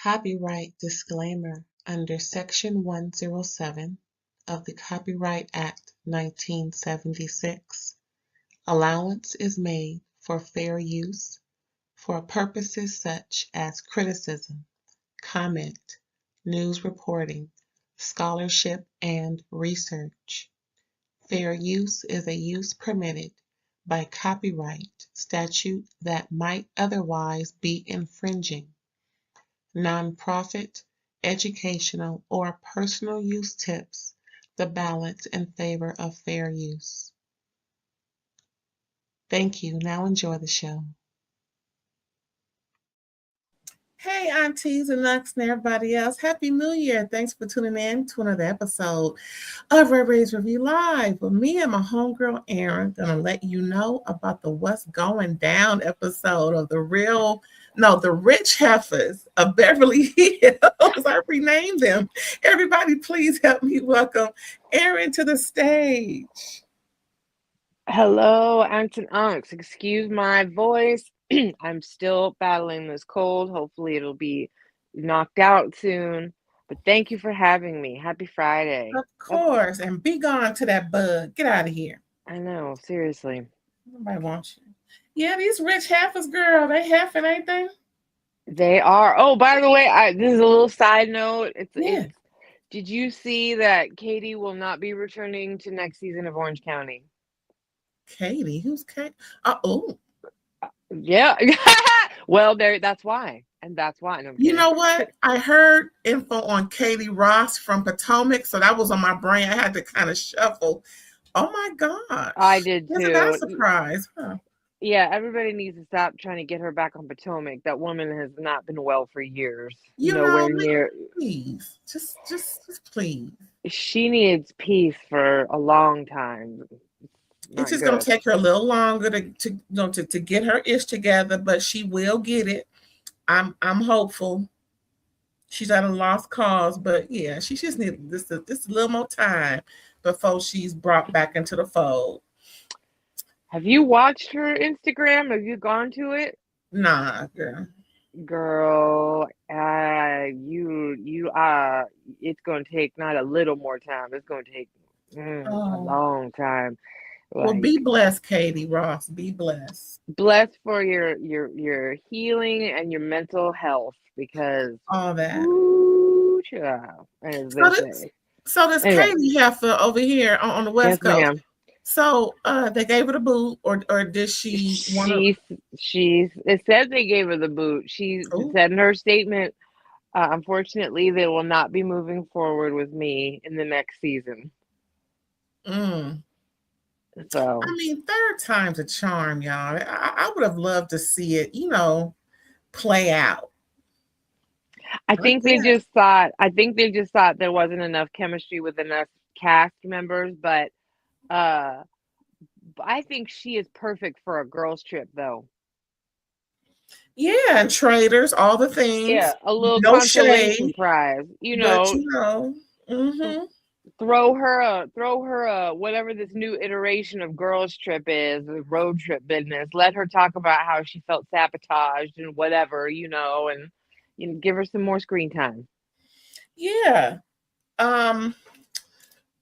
Copyright disclaimer under Section 107 of the Copyright Act 1976. Allowance is made for fair use for purposes such as criticism, comment, news reporting, scholarship, and research. Fair use is a use permitted by copyright statute that might otherwise be infringing. Nonprofit, educational, or personal use tips the balance in favor of fair use. Thank you. Now enjoy the show. Hey, aunties and unks and everybody else. Happy New Year. Thanks for tuning in to another episode of RAERAEs Review Live. With me and my homegirl, Erin, going to let you know about the What's Going Down episode of the Rich Heifers of Beverly Hills. I renamed them. Everybody, please help me welcome Erin to the stage. Hello, aunts and unks. Excuse my voice. I'm still battling this cold. Hopefully it'll be knocked out soon. But thank you for having me. Happy Friday. Of course. And be gone to that bug. Get out of here. I know, seriously. Nobody wants you. Yeah, these rich heifers, girl, they heffing, ain't they? They are. Oh, by the way, this is a little side note. Did you see that Katie will not be returning to next season of Orange County? Katie? Who's Katie? Yeah. Well, that's why. And that's why. No, you know what? I heard info on Katie Ross from Potomac, so that was on my brain. I had to kind of shuffle. Oh my God. I did too. Isn't that a surprise? Huh? Yeah, everybody needs to stop trying to get her back on Potomac. That woman has not been well for years. Please. Just please. She needs peace for a long time. It's just going to take her a little longer to get her ish together, but she will get it. I'm hopeful. She's at a lost cause, but yeah, she just needs this a little more time before she's brought back into the fold. Have you watched her Instagram? Have you gone to it? Nah, girl. Girl, it's going to take not a little more time. It's going to take a long time. Well, be blessed, Katie Ross. Be blessed. Blessed for your healing and your mental health, because all that. Ooh, child, as they say. So this Katie heifer over here on the West Coast. Ma'am. So they gave her the boot, or did she want to? It said they gave her the boot. She said in her statement, unfortunately, they will not be moving forward with me in the next season. So I mean, third time's a charm, y'all. I would have loved to see it, play out. I think they just thought there wasn't enough chemistry with enough cast members, but I think she is perfect for a girls' trip, though. Yeah, and traders, all the things. Yeah, a little consolation prize, But, Throw her a whatever this new iteration of girls' trip is, the road trip business. Let her talk about how she felt sabotaged and whatever, and give her some more screen time. Yeah.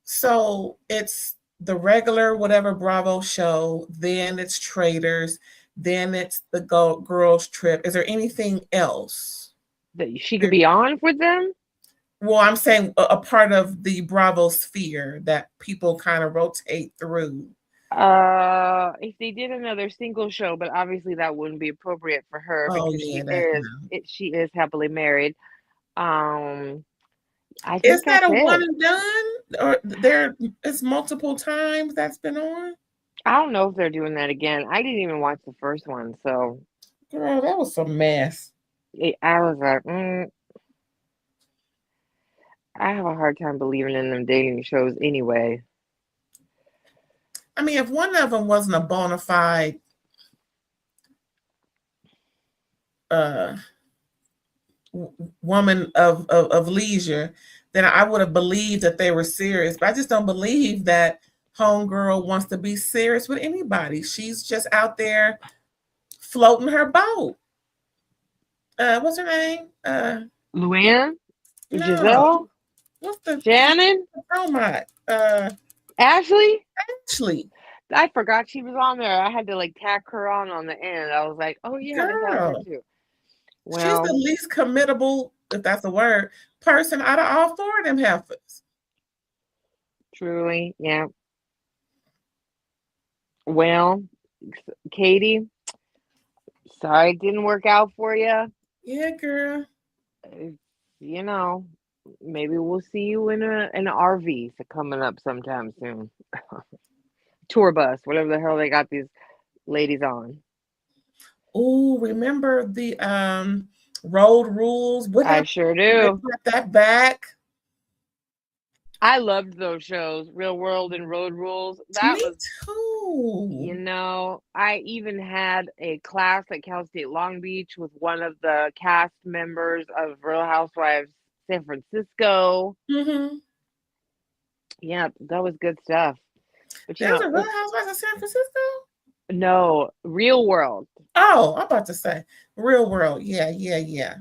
So it's the regular whatever Bravo show, then it's Traders, then it's the girls' trip. Is there anything else that she could be on with them? Well, I'm saying a part of the Bravo sphere that people kind of rotate through. If they did another single show, but obviously that wouldn't be appropriate for her because she is happily married. I think is that a one and done, or it's multiple times that's been on? I don't know if they're doing that again. I didn't even watch the first one, so. Girl, that was a mess. I was like, I have a hard time believing in them dating shows anyway. I mean, if one of them wasn't a bona fide woman of leisure, then I would have believed that they were serious. But I just don't believe that homegirl wants to be serious with anybody. She's just out there floating her boat. What's her name? Luann? No. Giselle? What's the Shannon? robot? Ashley? Ashley. I forgot she was on there. I had to like tack her on the end. I was like, oh yeah, they have her Girl. too. She's the Well, least committable, if that's a word, person out of all four of them heifers. truly, yeah. Well, Katie, sorry it didn't work out for you. Yeah, girl. You know, maybe we'll see you in an RV coming up sometime soon. Tour bus, whatever the hell they got these ladies on. Oh, remember the road rules? What I happened? sure They do. brought that back. I loved those shows, Real World and Road Rules. That Me was, too. I even had a class at Cal State Long Beach with one of the cast members of Real Housewives San Francisco. Mm-hmm. Yeah, that was good stuff. But There's a Real Housewives of San Francisco. no, Real World. Oh, I'm about to say Real World. Yeah, yeah, yeah.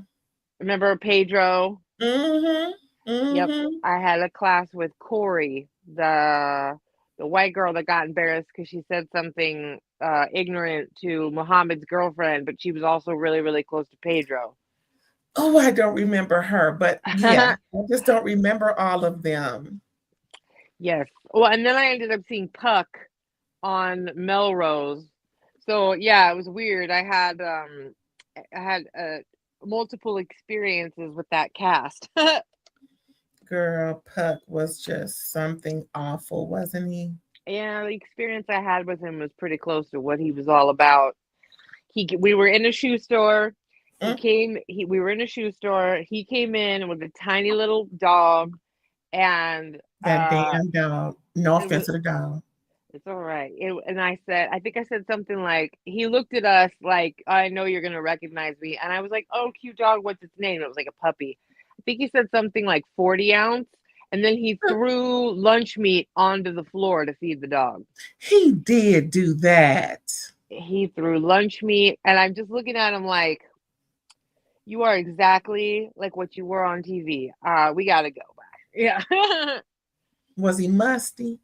Remember Pedro? Mm-hmm. Yep. Mm-hmm. I had a class with Corey, the white girl that got embarrassed because she said something ignorant to Muhammad's girlfriend, but she was also really, really close to Pedro. Oh, I don't remember her, but yeah, I just don't remember all of them. Yes. Well, and then I ended up seeing Puck on Melrose. So yeah, it was weird. I had multiple experiences with that cast. Girl, Puck was just something awful, wasn't he? Yeah, the experience I had with him was pretty close to what he was all about. We were in a shoe store. Mm, We were in a shoe store. He came in with a tiny little dog, and that damn dog. No it was offense to the dog. it's all right. And I think I said something like, he looked at us like, I know you're gonna recognize me, and I was like, oh, cute dog, what's its name? It was like a puppy. I think he said something like 40 ounce, and then he threw lunch meat onto the floor to feed the dog. He did do that. He threw lunch meat, and I'm just looking at him like, you are exactly like what you were on TV. We gotta go back. Yeah. Was he musty?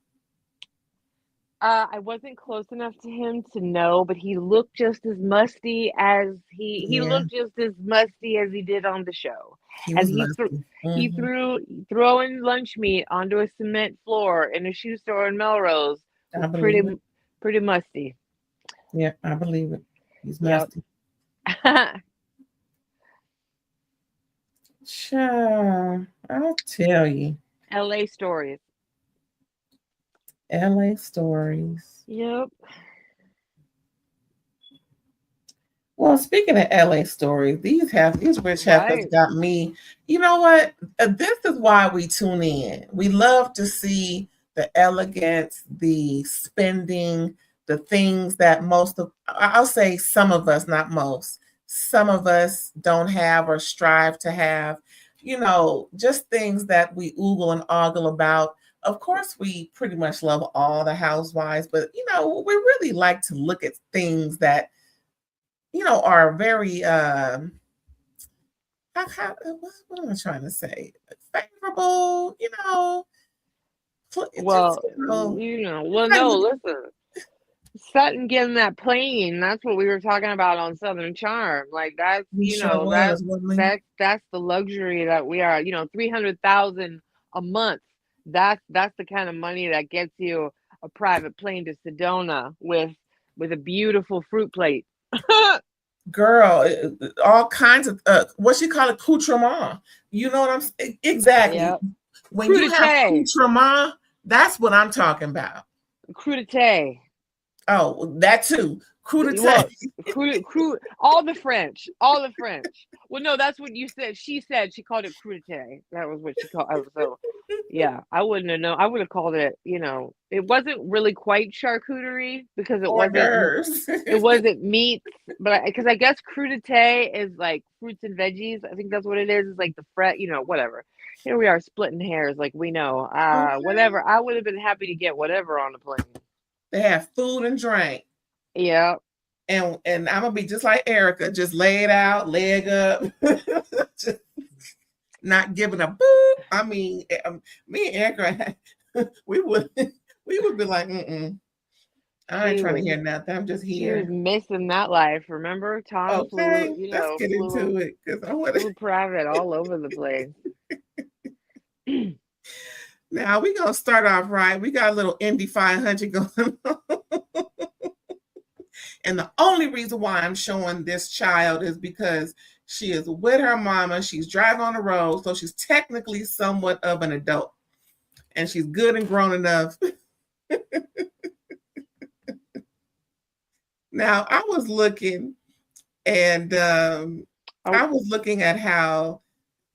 I wasn't close enough to him to know, but he looked just as musty as he Yeah, looked just as musty as he did on the show. he And was musty. he Mhm. threw throwing lunch meat onto a cement floor in a shoe store in Melrose I was believe it. pretty musty. Yeah, I believe it. He's Yep. musty. Sure, I'll tell you. LA stories. LA stories. Yep. Well, speaking of LA stories, these rich heifers Right. got me. You know what? This is why we tune in. We love to see the elegance, the spending, the things that I'll say some of us, not most, some of us don't have or strive to have. Just things that we oogle and ogle about. Of course, we pretty much love all the housewives, but we really like to look at things that are very what am I trying to say? Favorable, just Well, well, like no, look listen. Sutton getting that plane, that's what we were talking about on Southern Charm. Like that's, we sure was, wasn't we? that's the luxury that we are, 300,000 a month. That's the kind of money that gets you a private plane to Sedona with a beautiful fruit plate. Girl, all kinds of what you call accoutrement. You know what I'm saying? Exactly. Yep. When you have Crudité. accoutrement, that's what I'm talking about. Crudité. Oh, that too. Well, Crudité. all the French, all the French. Well, no, that's what you said. She said she called it crudité. That was what she called. So, yeah, I wouldn't have known. I would have called it. It wasn't really quite charcuterie because Hors d'oeuvres. it wasn't meat, but because I guess crudité is like fruits and veggies. I think that's what it is. It's like the whatever. Here we are splitting hairs, like we know. Okay. Whatever. I would have been happy to get whatever on the plane. They have food and drink. Yeah. And I'm gonna be just like Erica, just lay it out, leg up. not giving a boop. I mean, me and Erica, we would be like, I ain't She trying to was hear nothing. I'm just she was here. missing that life. Remember, Tom flew, Okay, let's get flew into it because I want to. flew private all over the place. Now we're gonna start off right. We got a little Indy 500 going on. And the only reason why I'm showing this child is because she is with her mama. She's driving on the road, so she's technically somewhat of an adult, and she's good and grown enough. Now I was looking, and I was looking at how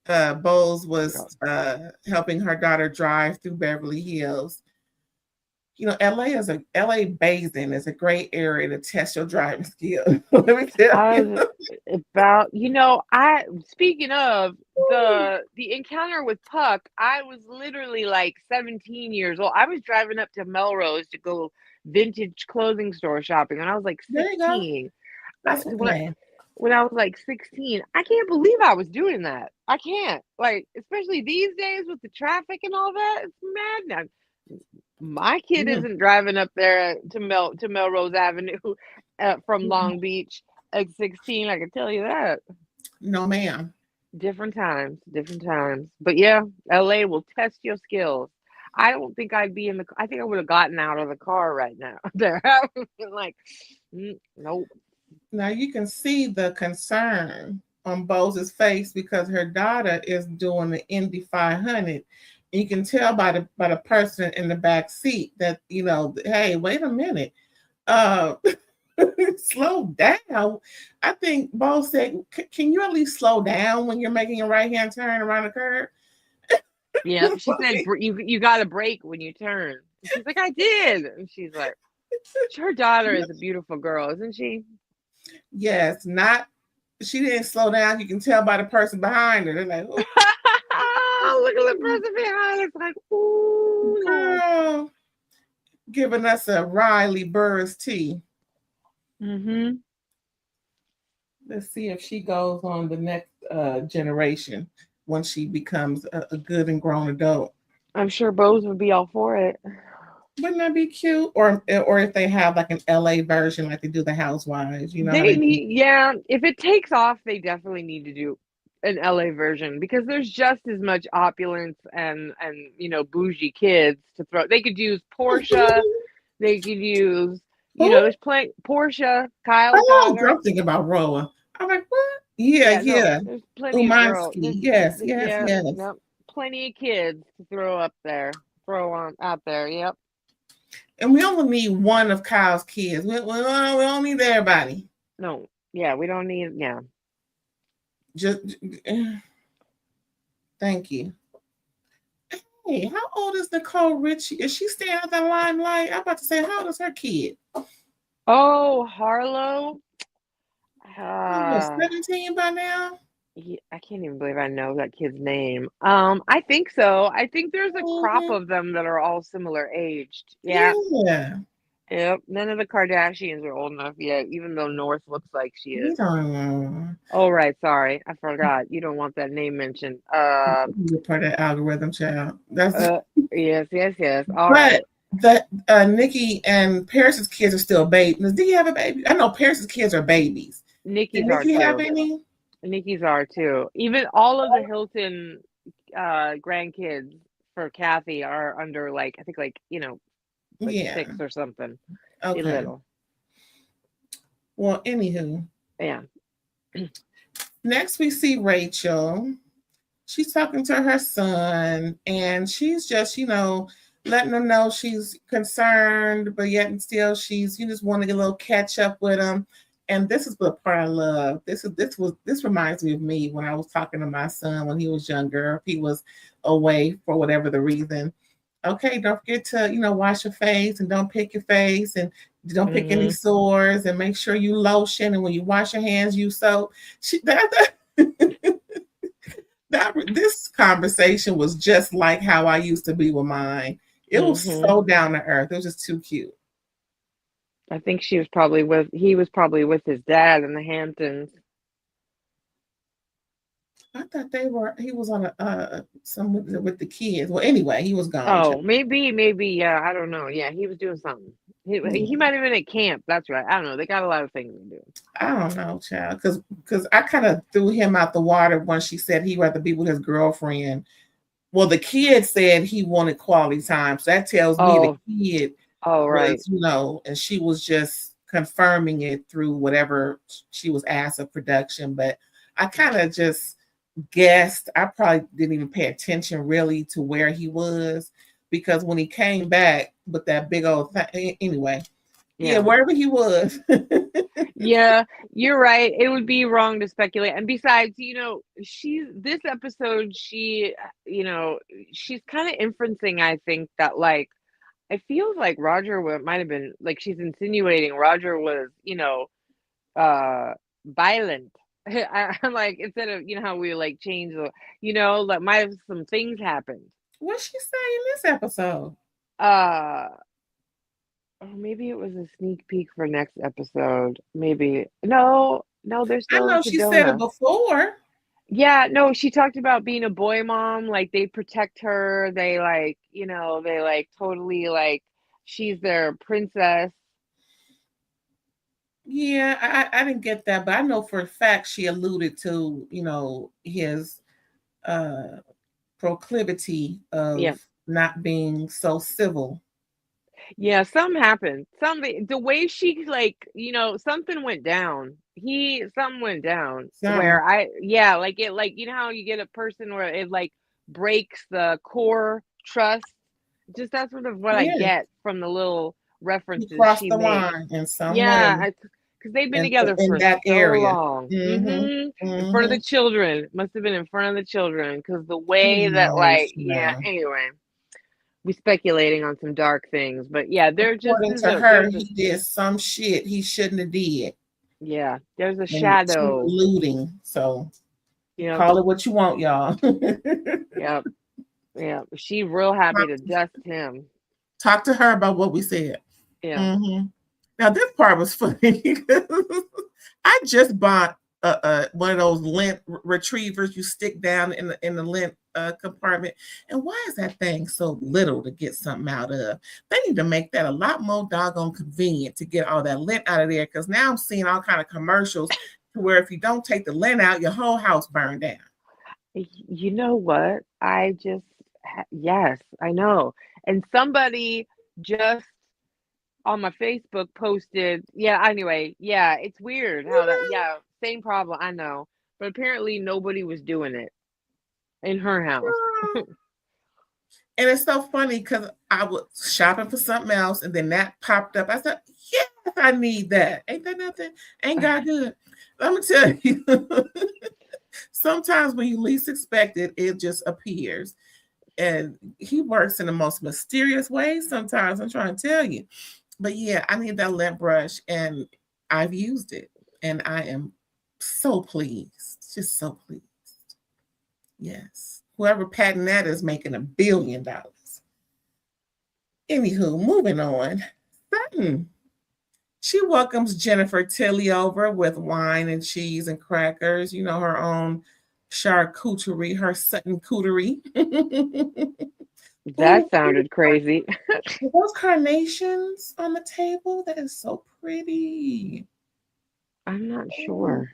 Bose was helping her daughter drive through Beverly Hills. LA bathing is a great area to test your driving skill. Let me tell I you. was about, I speaking of the encounter with Puck, I was literally like 17 years old. I was driving up to Melrose to go vintage clothing store shopping when I was like There you go. 16. That's what man. When I was like 16, I can't believe I was doing that. I can't. Like, especially these days with the traffic and all that, it's madness. My kid isn't driving up there to Melrose Avenue from Long Beach at 16. I can tell you that. No, ma'am. Different times, different times. But yeah, LA will test your skills. I don't think I'd be in the. I think I would have gotten out of the car right now. There, like, nope. Now you can see the concern on Bose's face because her daughter is doing the Indy 500. And you can tell by the person in the back seat that, hey, wait a minute. Uh slow down. I think Bose said, can you at least slow down when you're making a right-hand turn around the curve? Yeah, she said you got to brake when you turn. She's like, I did. And she's like, her daughter is a beautiful girl, isn't she? Yes, she didn't slow down. You can tell by the person behind her. They're like, oh, look at the person behind. It's like, ooh, girl, giving us a Riley Burrs tea. Let's see if she goes on the next generation when she becomes a good and grown adult. I'm sure Bose would be all for it. Wouldn't that be cute? Or if they have like an LA version, like they do the Housewives, They need, yeah. If it takes off, they definitely need to do an LA version because there's just as much opulence and bougie kids to throw. They could use Portia. They could use there's plenty Portia, Kyle. I'm thinking about Roa. I'm like, what? Yeah. No, there's plenty of girls. Yes. Yep, plenty of kids to throw up there, out there. Yep. And we only need one of Kyle's kids. We don't need everybody. No, yeah, we don't need. Yeah. Just thank you. Hey, how old is Nicole Richie? Is she staying at the limelight? I'm about to say, how old is her kid? Oh, Harlow. 17 by now? Yeah, I can't even believe I know that kid's name. I think so. I think there's a crop of them that are all similar aged. Yeah. Yep. None of the Kardashians are old enough yet, even though North looks like she is. Oh, right. Sorry. I forgot. You don't want that name mentioned. You're part of the algorithm, child. Yes. All but right. That Nikki and Paris's kids are still babies. Do you have a baby? I know Paris's kids are babies. Nikki's are too. Have any? Nikki's are too. Even all of the Hilton grandkids for Kathy are under I think 6 or something. Okay. Little. Well, anywho. Yeah. Next we see Rachel. She's talking to her son and she's just, letting him know she's concerned, but yet and still she's just want to get a little catch up with him. And this is the part I love. This reminds me of me when I was talking to my son when he was younger. He was away for whatever the reason. Okay, don't forget to wash your face and don't pick your face and don't pick any sores and make sure you lotion and when you wash your hands you soap. This conversation was just like how I used to be with mine. It was so down to earth. It was just too cute. I think he was probably with his dad in the Hamptons. I thought he was on some with the kids. Well, anyway, he was gone. Oh, maybe, yeah. I don't know. Yeah, he was doing something. He might have been at camp. That's right. I don't know. They got a lot of things to do. I don't know, child, because I kind of threw him out the water when she said he'd rather be with his girlfriend. Well, the kid said he wanted quality time, so that tells me the kid right. was, and she was just confirming it through whatever she was asked of production. But I kind of just guessed. I probably didn't even pay attention really to where he was, because when he came back with that big old thing, anyway, yeah, wherever he was. Yeah, you're right. It would be wrong to speculate. And besides, this episode, she's kind of inferencing, I think, that like it feels like Roger might have been like she's insinuating Roger was, violent. I'm like, instead of how we like change the, like might have some things happened. What's she saying in this episode? Oh, maybe it was a sneak peek for next episode. Maybe no, they're still I know in she Sedona. said it before. Yeah, no, she talked about being a boy mom. Like they protect her. They like, they like totally like she's their princess. Yeah, I didn't get that, but I know for a fact she alluded to, his proclivity of not being so civil. Yeah, something happened. The way she like, something went down. Something went down where like it, like, how you get a person where it like breaks the core trust. Just that's sort of what I get from the little references she the made. Line in some way. Because they've been together for that so area. long. In front of the children. Must have been in front of the children. Because the way that, like, anyway. We speculating on some dark things, but yeah, they're just according to her, he did some shit he shouldn't have did. Yeah, there's a shadow looting. So call it what you want, y'all. Yeah. She real happy to dust him. Talk to her about what we said. Yeah. Now this part was funny. I just bought one of those lint retrievers you stick down in the lint compartment. And why is that thing so little to get something out of? They need to make that a lot more doggone convenient to get all that lint out of there, because now I'm seeing all kind of commercials to where if you don't take the lint out, your whole house burned down. You know what? Yes, I know. And somebody just on my Facebook posted, anyway, it's weird how that, same problem, I know. But apparently nobody was doing it in her house. And it's so funny because I was shopping for something else and then that popped up. I said, yes, I need that. Ain't that nothing? Ain't God good? Let me tell you, sometimes when you least expect it, it just appears. And he works in the most mysterious ways sometimes, I'm trying to tell you. But yeah, I need that lint brush and I've used it and I am so pleased, just so pleased. Yes. Whoever patent that is making $1 billion. Anywho, moving on. Sutton. She welcomes Jennifer Tilly over with wine and cheese and crackers. Her own charcuterie, her Sutton cooterie. That sounded crazy. Those carnations on the table, that is so pretty. I'm not sure.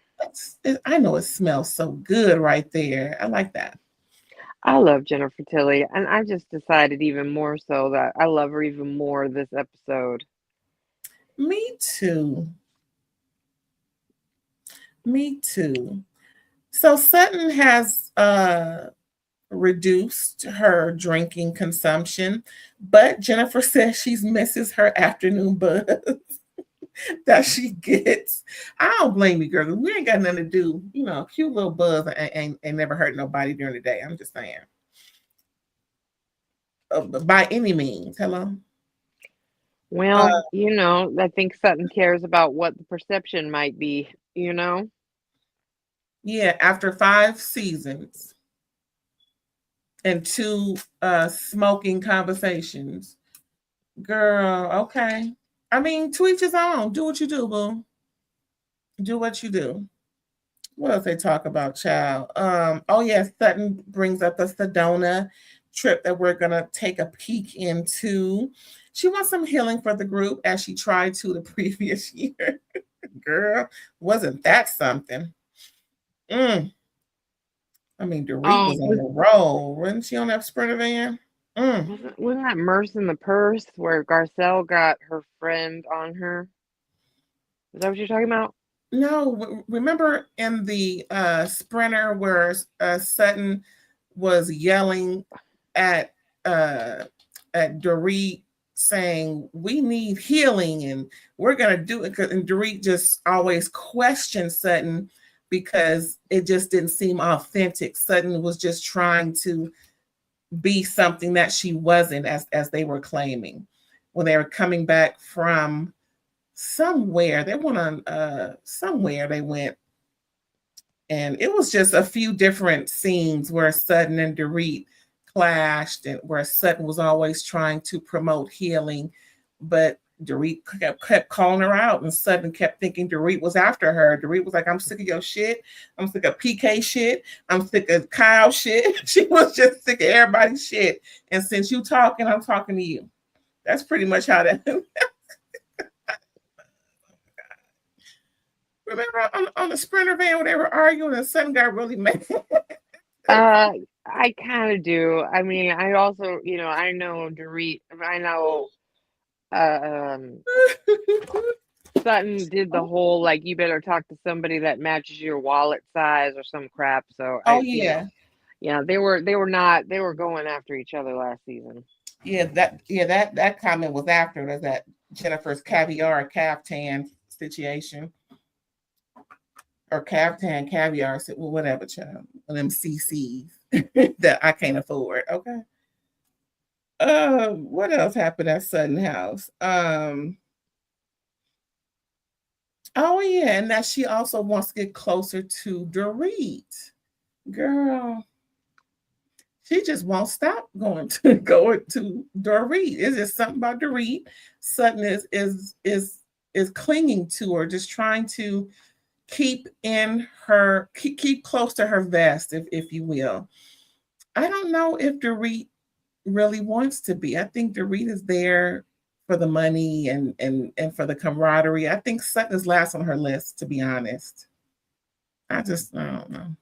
I know it smells so good right there. I like that. I love Jennifer Tilly, and I just decided even more so that I love her even more this episode. Me too. So Sutton has reduced her drinking consumption, but Jennifer says she misses her afternoon buzz that she gets. I don't blame you, girl. We ain't got nothing to do. Cute little buzz ain't never hurt nobody during the day. I'm just saying. By any means. Hello? Well, I think Sutton cares about what the perception might be, Yeah, after 5 seasons and 2 smoking conversations. Girl, okay. I mean, to each his own. Do what you do, boo. Do what you do. What else they talk about, child? Oh yeah, Sutton brings up the Sedona trip that we're gonna take a peek into. She wants some healing for the group as she tried to the previous year. Girl, wasn't that something? Mm. I mean, Dorit Oh, was on the roll. Wasn't she on that Sprinter van? Mm. wasn't that Merce in the Purse where Garcelle got her friend on her? Is that what you're talking about? No, remember in the Sprinter where Sutton was yelling at uh, Dorit saying, "We need healing and we're gonna do it." And Dorit just always questioned Sutton because it just didn't seem authentic. Sutton was just trying to be something that she wasn't, as they were claiming when they were coming back from somewhere. They went on somewhere they went, and it was just a few different scenes where Sutton and Dorit clashed, and where Sutton was always trying to promote healing, but Dorit kept calling her out, and Sutton kept thinking Dorit was after her. Dorit was like, "I'm sick of your shit. I'm sick of PK shit. I'm sick of Kyle shit." She was just sick of everybody's shit. And since you talking, I'm talking to you. That's pretty much how that. Remember on the Sprinter van when they were arguing and Sutton got really mad? I kind of do. I mean, I also, I know Dorit. I know Sutton did the whole like you better talk to somebody that matches your wallet size or some crap. So Oh yeah. yeah, they were going after each other last season. That comment was after that Jennifer's caviar caftan situation, or caftan caviar, well, whatever, child. One of them CCs that I can't afford. Okay. What else happened at Sutton House? Oh yeah, and that she also wants to get closer to Dorit. Girl, she just won't stop going to Dorit. It's just something about Dorit. Sutton is clinging to her, just trying to keep close to her vest, if you will. I don't know if Dorit really wants to be. I think Dorit is there for the money and for the camaraderie. I think Sutton is last on her list, to be honest. I don't know.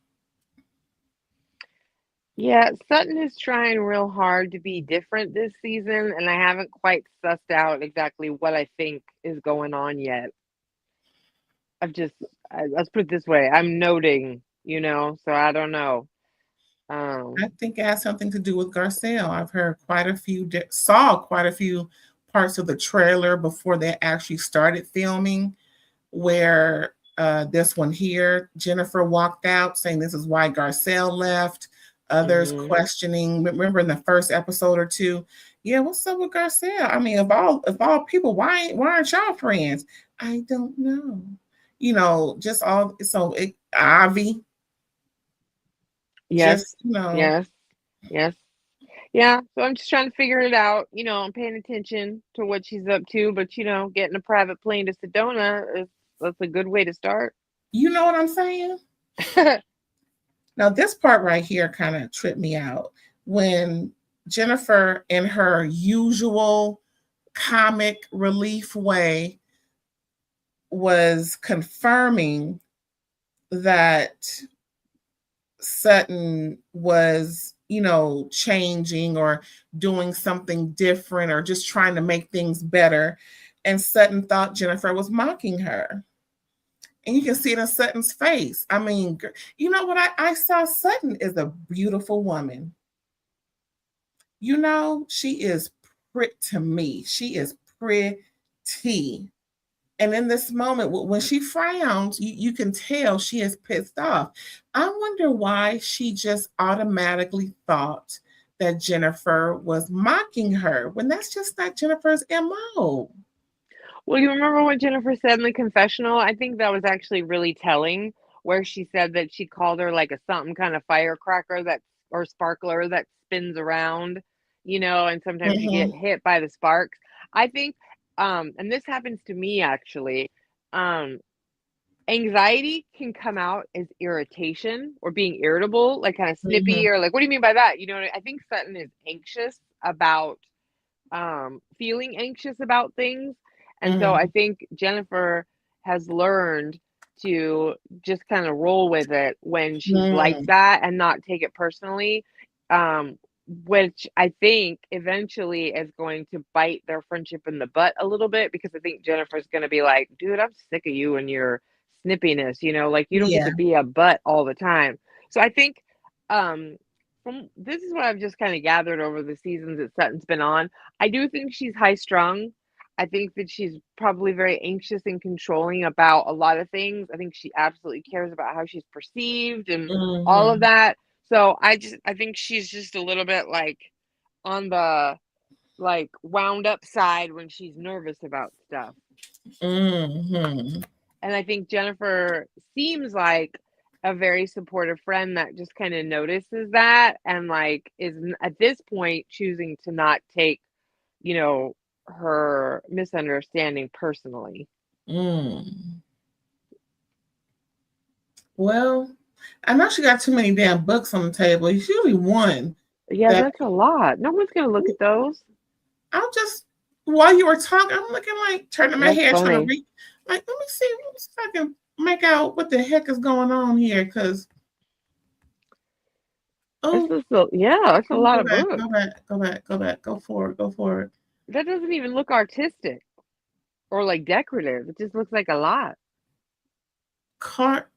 Yeah, Sutton is trying real hard to be different this season, and I haven't quite sussed out exactly what I think is going on yet. Let's put it this way, I'm noting, so I don't know. I think it has something to do with Garcelle. I've heard saw quite a few parts of the trailer before they actually started filming, where this one here, Jennifer walked out saying this is why Garcelle left. Others questioning. Remember in the first episode or two, yeah, what's up with Garcelle? I mean, of all people, why aren't y'all friends? I don't know. Just all so Avi. Yes, Just yes, yes. Yeah, so I'm just trying to figure it out. I'm paying attention to what she's up to, but getting a private plane to Sedona that's a good way to start. you know what I'm saying? Now, this part right here kind of tripped me out when Jennifer, in her usual comic relief way, was confirming that Sutton was, changing or doing something different or just trying to make things better. And Sutton thought Jennifer was mocking her. And you can see it in Sutton's face. I mean, you know what? I saw Sutton is a beautiful woman. She is pretty to me. She is pretty. And in this moment, when she frowns, you can tell she is pissed off. I wonder why she just automatically thought that Jennifer was mocking her when that's just not Jennifer's MO. Well, you remember what Jennifer said in the confessional? I think that was actually really telling, where she said that she called her like a something kind of firecracker or sparkler that spins around, and sometimes you get hit by the sparks. I think, and this happens to me actually, anxiety can come out as irritation or being irritable, like kind of Mhm. snippy or like, what do you mean by that? You know, I think Sutton is anxious about feeling anxious about things. And so I Mhm. think Jennifer has learned to just kind of roll with it when she's like Mm. that and not take it personally. Um, which I think eventually is going to bite their friendship in the butt a little bit, because I think Jennifer's going to be like, dude, I'm sick of you and your snippiness, you know, like you don't get Yeah. to be a butt all the time. So I think um, from this is what I've just kind of gathered over the seasons that Sutton's been on. I do think she's high strung. I think that she's probably very anxious and controlling about a lot of things. I think she absolutely cares about how she's perceived and all of Mhm. that. So I think she's just a little bit like on the like wound up side when she's nervous about stuff. Mhm. And I think Jennifer seems like a very supportive friend that just kind of notices that and like is at this point choosing to not take, you know, her misunderstanding personally. Mm. Well, I know she got too many damn books on the table. It's usually one Yeah, that that's a lot. No one's gonna look at those. I'll just while you were talking, I'm looking like turning my That's head trying to funny. read. Like, let me see if I can make out what the heck is going on here. Cause This oh, is yeah, that's a let me lot go of back, go books. back, go back, go back, go forward, go forward. That doesn't even look artistic or like decorative. It just looks like a lot. Cart.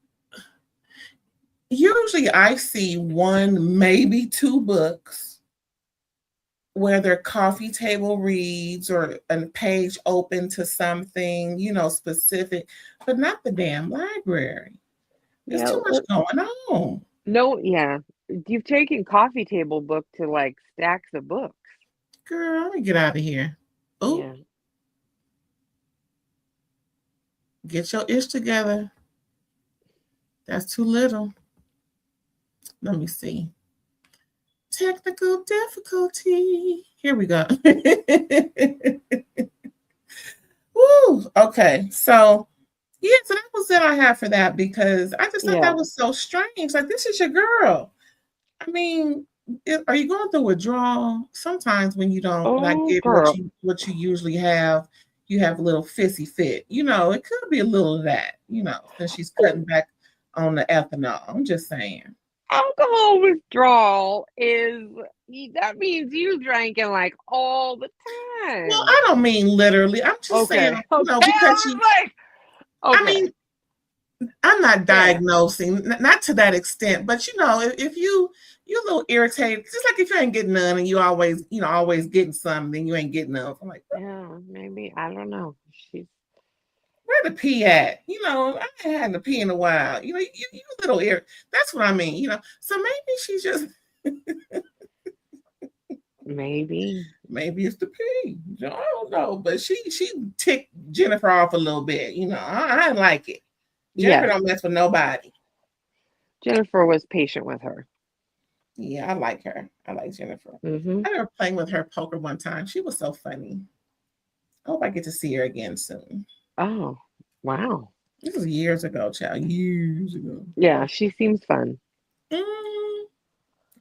Usually, I see one, maybe two books where they're coffee table reads or a page open to something, specific, but not the damn library. There's Yeah, too much going on. no, yeah. You've taken coffee table book to like stacks of books. Girl, let me get out of here. Oh, Yeah. get your ish together. That's too little. Let me see. Technical difficulty. Here we go. Woo. Okay. So, yeah, so that was it I have for that because I just thought that Yeah. was so strange. Like, this is your girl. I mean, are you going through withdrawal? Sometimes when you don't like Oh, get girl. what you usually have, you have a little fissy fit. It could be a little of that, since she's cutting back on the ethanol. I'm just saying. Alcohol withdrawal is that means you drinking like all the Well, I time. don't mean literally. I'm just saying, Okay. Okay. because I she, was like, I okay. mean, I'm not Fair. diagnosing, not to that extent, but if you're a little irritated, just like if you ain't getting none and you always, always getting something, then you ain't getting none. I'm like, Yeah, maybe. I don't know. She's where the pee at? I ain't had the pee in a while. You a little That's what I mean. So maybe she's just maybe. maybe it's the pee. I don't know, but she ticked Jennifer off a little bit. I like it. Jennifer Yes. don't mess with nobody. Jennifer was patient with her. Yeah, I like her. I like Jennifer. Mm-hmm. I remember playing with her poker one time. She was so funny. I hope I get to see her again soon. Oh, wow. This was years ago, child. Years ago. Yeah, she seems fun. Mm,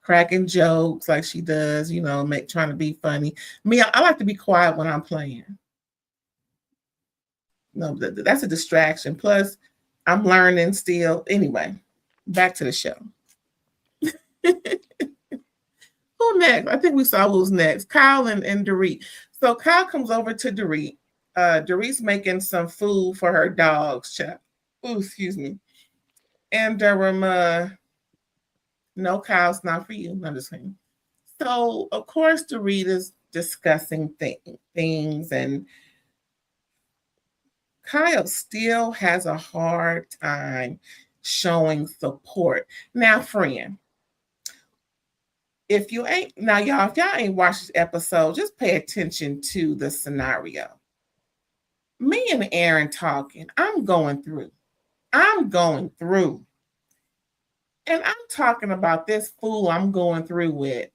cracking jokes like she does, trying to be funny. Me, I like to be quiet when I'm playing. No, that's a distraction. Plus, I'm learning still. Anyway, back to the show. Who next? I think we saw who's next. Kyle and Dorit. So Kyle comes over to Dorit. Dorit's making some food for her dogs, child. Ooh, excuse me. And no, Kyle's not for you. I'm just saying. So, of course, Dorit is discussing things, and Kyle still has a hard time showing support. Now, friend, if y'all, if y'all ain't watched this episode, just pay attention to the scenario. Me and Aaron talking, I'm going through. And I'm talking about this fool I'm going through with.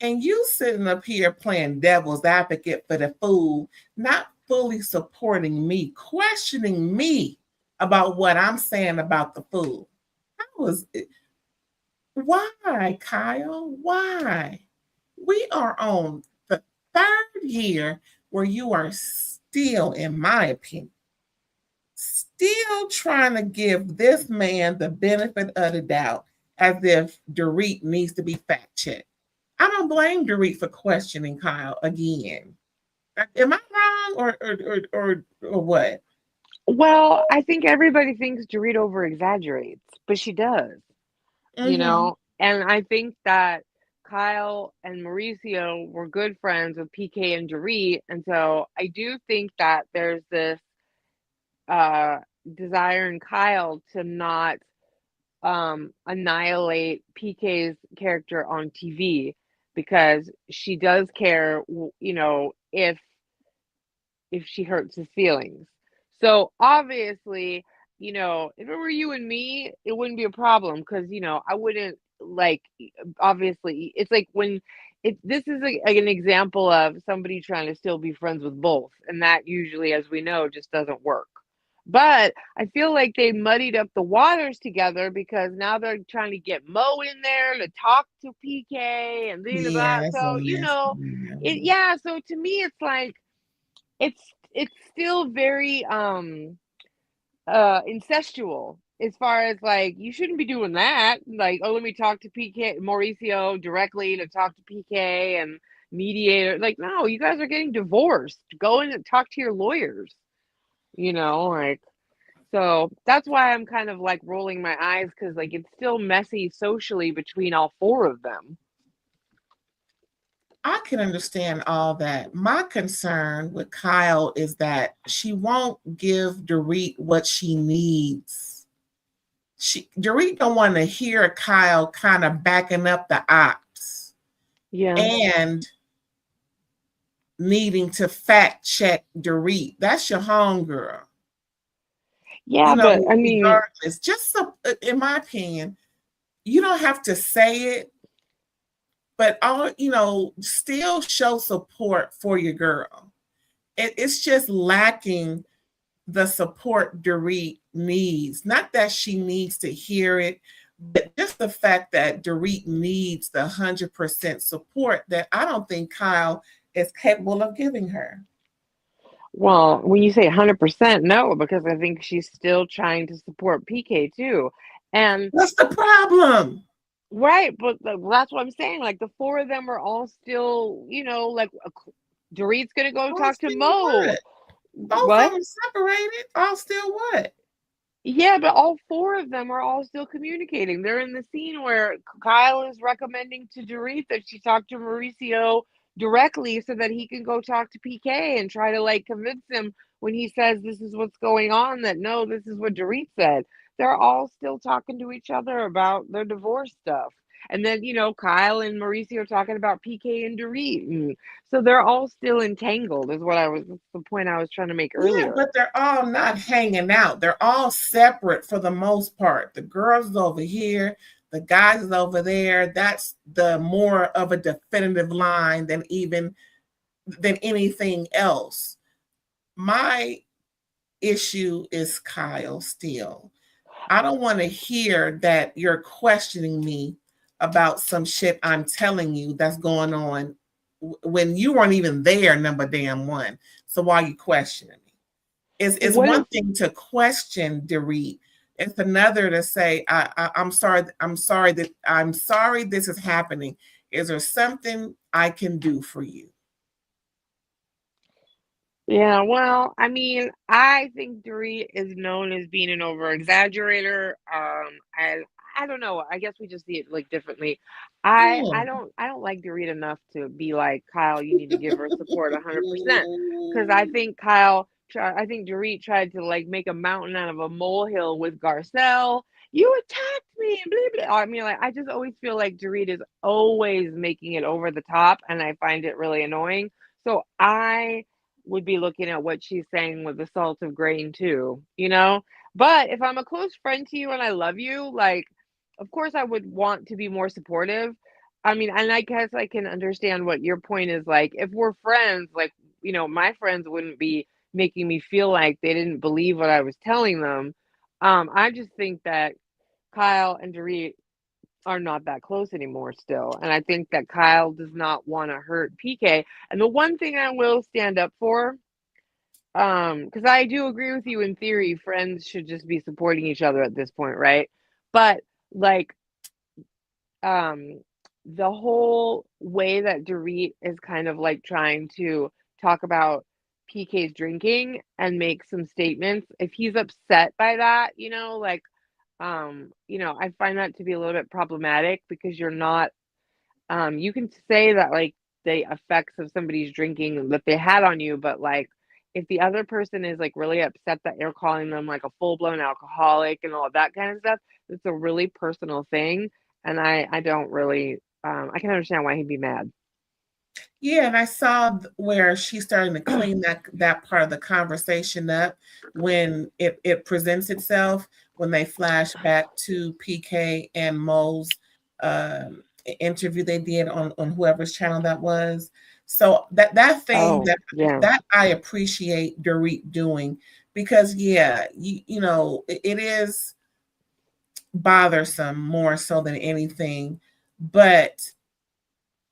And you sitting up here playing devil's advocate for the fool, not fully supporting me, questioning me. about what I'm saying about the food. I was, why, Kyle? Why? We are on the third year where you are still, in my opinion, still trying to give this man the benefit of the doubt as if Dorit needs to be fact checked. I don't blame Dorit for questioning Kyle again. Am I wrong or what? Well, I think everybody thinks Dorit over exaggerates, but she does, you Mm-hmm. know? And I think that Kyle and Mauricio were good friends with PK and Dorit. And so I do think that there's this uh desire in Kyle to not annihilate PK's character on TV because she does care, if she hurts his feelings. So obviously, if it were you and me, it wouldn't be a problem because I wouldn't like. Obviously, it's like when this is like an example of somebody trying to still be friends with both, and that usually, as we know, just doesn't work. But I feel like they muddied up the waters together because now they're trying to get Mo in there to talk to PK and blah, blah, Yeah, blah. that's so So, messy. yeah, so to me it's like it's still very incestual as far as like you shouldn't be doing that. Like, oh, let me talk to PK Mauricio directly to talk to PK and mediator. Like, no, you guys are getting divorced. Go in and talk to your lawyers, like so that's why I'm kind of like rolling my eyes because like it's still messy socially between all four of them. I can understand all that. My concern with Kyle is that she won't give Dorit what she needs. Dorit don't want to hear Kyle kind of backing up the ops Yeah. and needing to fact check Dorit. That's your homegirl. Yeah, but I mean, Regardless, just so, in my opinion, you don't have to say it, but still show support for your girl. It's just lacking the support Dorit needs. Not that she needs to hear it, but just the fact that Dorit needs the 100% support that I don't think Kyle is capable of giving her. well, when you say 100%, no, because I think she's still trying to support PK too. And What's the problem? right, but that's what I'm saying. Like the four of them are all still, like Dorit's gonna go All talk to still Mo. what? Both of What? them separated. All still what? Yeah, but all four of them are all still communicating. They're in the scene where Kyle is recommending to Dorit that she talk to Mauricio directly so that he can go talk to PK and try to like convince him when he says this is what's going on that no, this is what Dorit said. They're all still talking to each other about their divorce stuff. And then, Kyle and Mauricio are talking about PK and Dorit. And so they're all still entangled, is the point I was trying to make Yeah, earlier. but they're all not hanging out. They're all separate for the most part. The girls is over here, the guys is over there. That's the more of a definitive line than anything else. My issue is Kyle still. I don't want to hear that you're questioning me about some shit I'm telling you that's going on when you weren't even there, number damn one. So why are you questioning me? It's What one if thing to question Dorit. It's another to say, I'm sorry, I'm sorry this is happening. Is there something I can do for you? Yeah, well, I mean, I think Dorit is known as being an over exaggerator. I don't know. I guess we just see it like differently. I Oh. don't like Dorit enough to be like Kyle. You need to give her support 100% because I think I think Dorit tried to like make a mountain out of a molehill with Garcelle. You attacked me, blah, blah. I mean, like I just always feel like Dorit is always making it over the top, and I find it really annoying. So I would be looking at what she's saying with the salt of grain too, you know? But if I'm a close friend to you and I love you, like, of course I would want to be more supportive. I mean, and I guess I can understand what your point is like. If we're friends, like, my friends wouldn't be making me feel like they didn't believe what I was telling them. I just think that Kyle and Dorit are not that close anymore still. And I think that Kyle does not want to hurt PK. And the one thing I will stand up for, because I do agree with you in theory, friends should just be supporting each other at this point, right? But like, um, the whole way that Dorit is kind of like trying to talk about PK's drinking and make some statements, if he's upset by that, like, I find that to be a little bit problematic because you're not, you can say that like the effects of somebody's drinking that they had on you, but like if the other person is like really upset that you're calling them like a full-blown alcoholic and all of that kind of stuff, it's a really personal thing. And I don't really, I can understand why he'd be mad. Yeah, and I saw where she's starting to clean that part of the conversation up when it presents itself when they flash back to PK and Mo's interview they did on whoever's channel that was. So that thing Oh, yeah. that I appreciate Dorit doing because yeah, it is bothersome more so than anything, but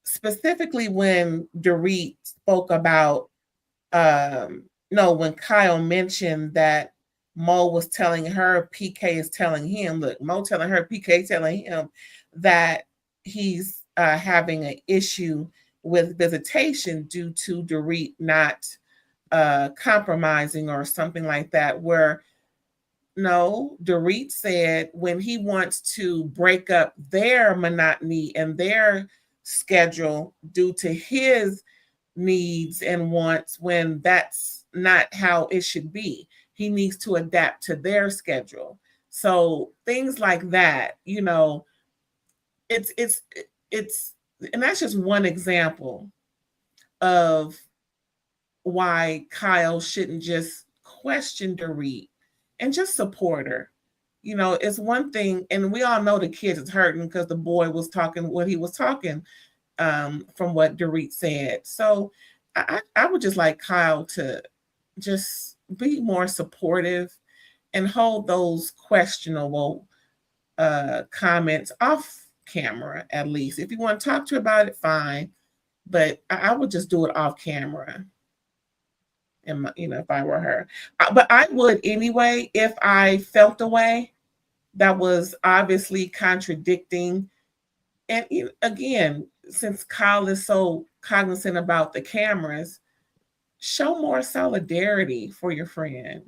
specifically when Dorit spoke about no, when Kyle mentioned that Mo was telling her, PK is telling him, look, Mo telling her, PK telling him that he's having an issue with visitation due to Dorit not compromising or something like that, where no, Dorit said when he wants to break up their monotony and their schedule due to his needs and wants, when that's not how it should be. He needs to adapt to their schedule. So things like that, it's it's and that's just one example of why Kyle shouldn't just question Dorit and just support her. It's one thing, and we all know the kids is hurting because the boy was talking what he was talking from what Dorit said. So I would just like Kyle to just be more supportive and hold those questionable comments off camera, at least. If you want to talk to her about it, fine. But I would just do it off camera. And if I were her, but I would anyway if I felt a way that was obviously contradicting. And again, since Kyle is so cognizant about the cameras, show more solidarity for your friend.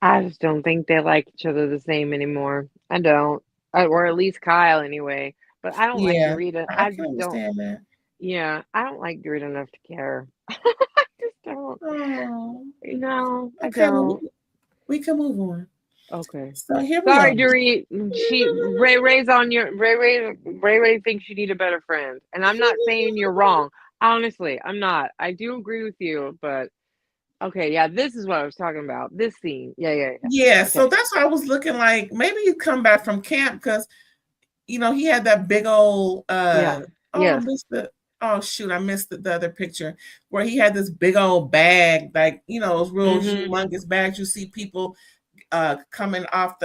I just don't think they like each other the same anymore. I don't. Or at least Kyle anyway. But I don't like Yeah, Dorita. I I can just don't. understand that. Yeah, I don't like Dorita enough to care. I just don't. Oh, No, I okay. Well, don't. we can move on. Okay. So here we Sorry, go. Dorit. Ray Ray's on your Ray Ray thinks you need a better friend. And I'm not saying you're wrong. Honestly, I'm not. I do agree with you, but okay, yeah, this is what I was talking about. This scene. Yeah, yeah, yeah. Yeah, Okay. so that's why I was looking like maybe you come back from camp because he had that big old Yeah. oh, I Yes. missed the oh shoot, I missed the other picture where he had this big old bag, like those real Mm-hmm. humongous bags you see people coming off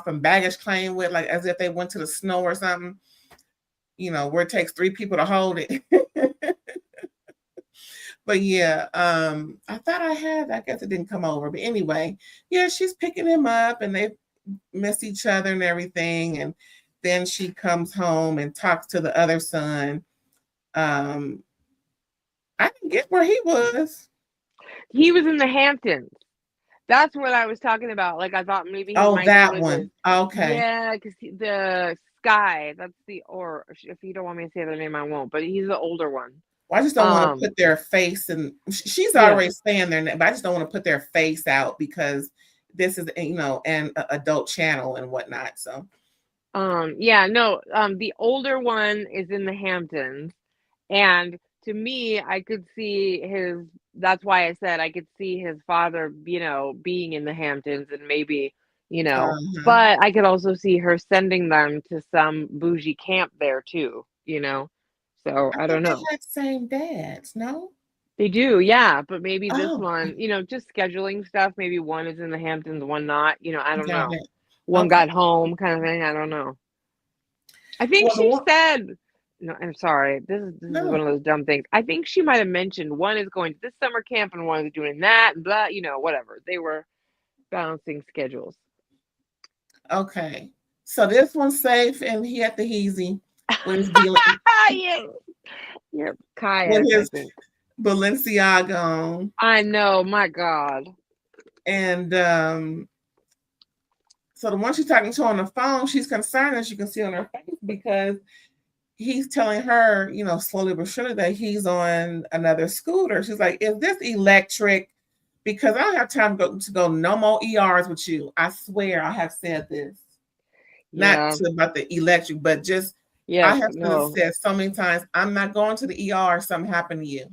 from baggage claim with, like as if they went to the snow or something, where it takes three people to hold it. But yeah, I thought I guess it didn't come over. But anyway, yeah, she's picking him up and they miss each other and everything. And then she comes home and talks to the other son. Um, I didn't get where he was. He was in the Hamptons. That's what I was talking about. Like I thought maybe he Oh, might go that to the one. Okay. yeah, because the Sky. That's the or if you don't want me to say the name, I won't. But he's the older one. Well, I just don't want to Um. put their face, and she's Yeah. already saying their name, but I just don't want to put their face out because this is an adult channel and whatnot. So Yeah. No. The older one is in the Hamptons, and to me, I could see his. That's why I said I could see his father, being in the Hamptons and maybe, uh-huh. but I could also see her sending them to some bougie camp there too. So I I thought don't they know. had same dads. No. They do, yeah, but maybe this Oh, one, just scheduling stuff, maybe one is in the Hamptons, one not, I don't got know. it. One Okay. got home kind of thing, I don't know. I think Well, the she one, said no, I'm sorry, this is one no. of those dumb things. I think she might have mentioned one is going to this summer camp and one is doing that and blah, whatever. They were balancing schedules. Okay. So this one's safe and he at the heezy with his dealing Yeah, yep, with kayak, I his think. Balenciaga on. I know, my God. And so the one she's talking to on the phone, she's concerned, as you can see on her face, because he's telling her, slowly but surely that he's on another scooter. She's like, "Is this electric? Because I don't have time to go no more ERs with you. I swear I have said this. Not Yeah. about the electric, but just I Yes, have no. said so many times, I'm not going to the ER if something happened to you.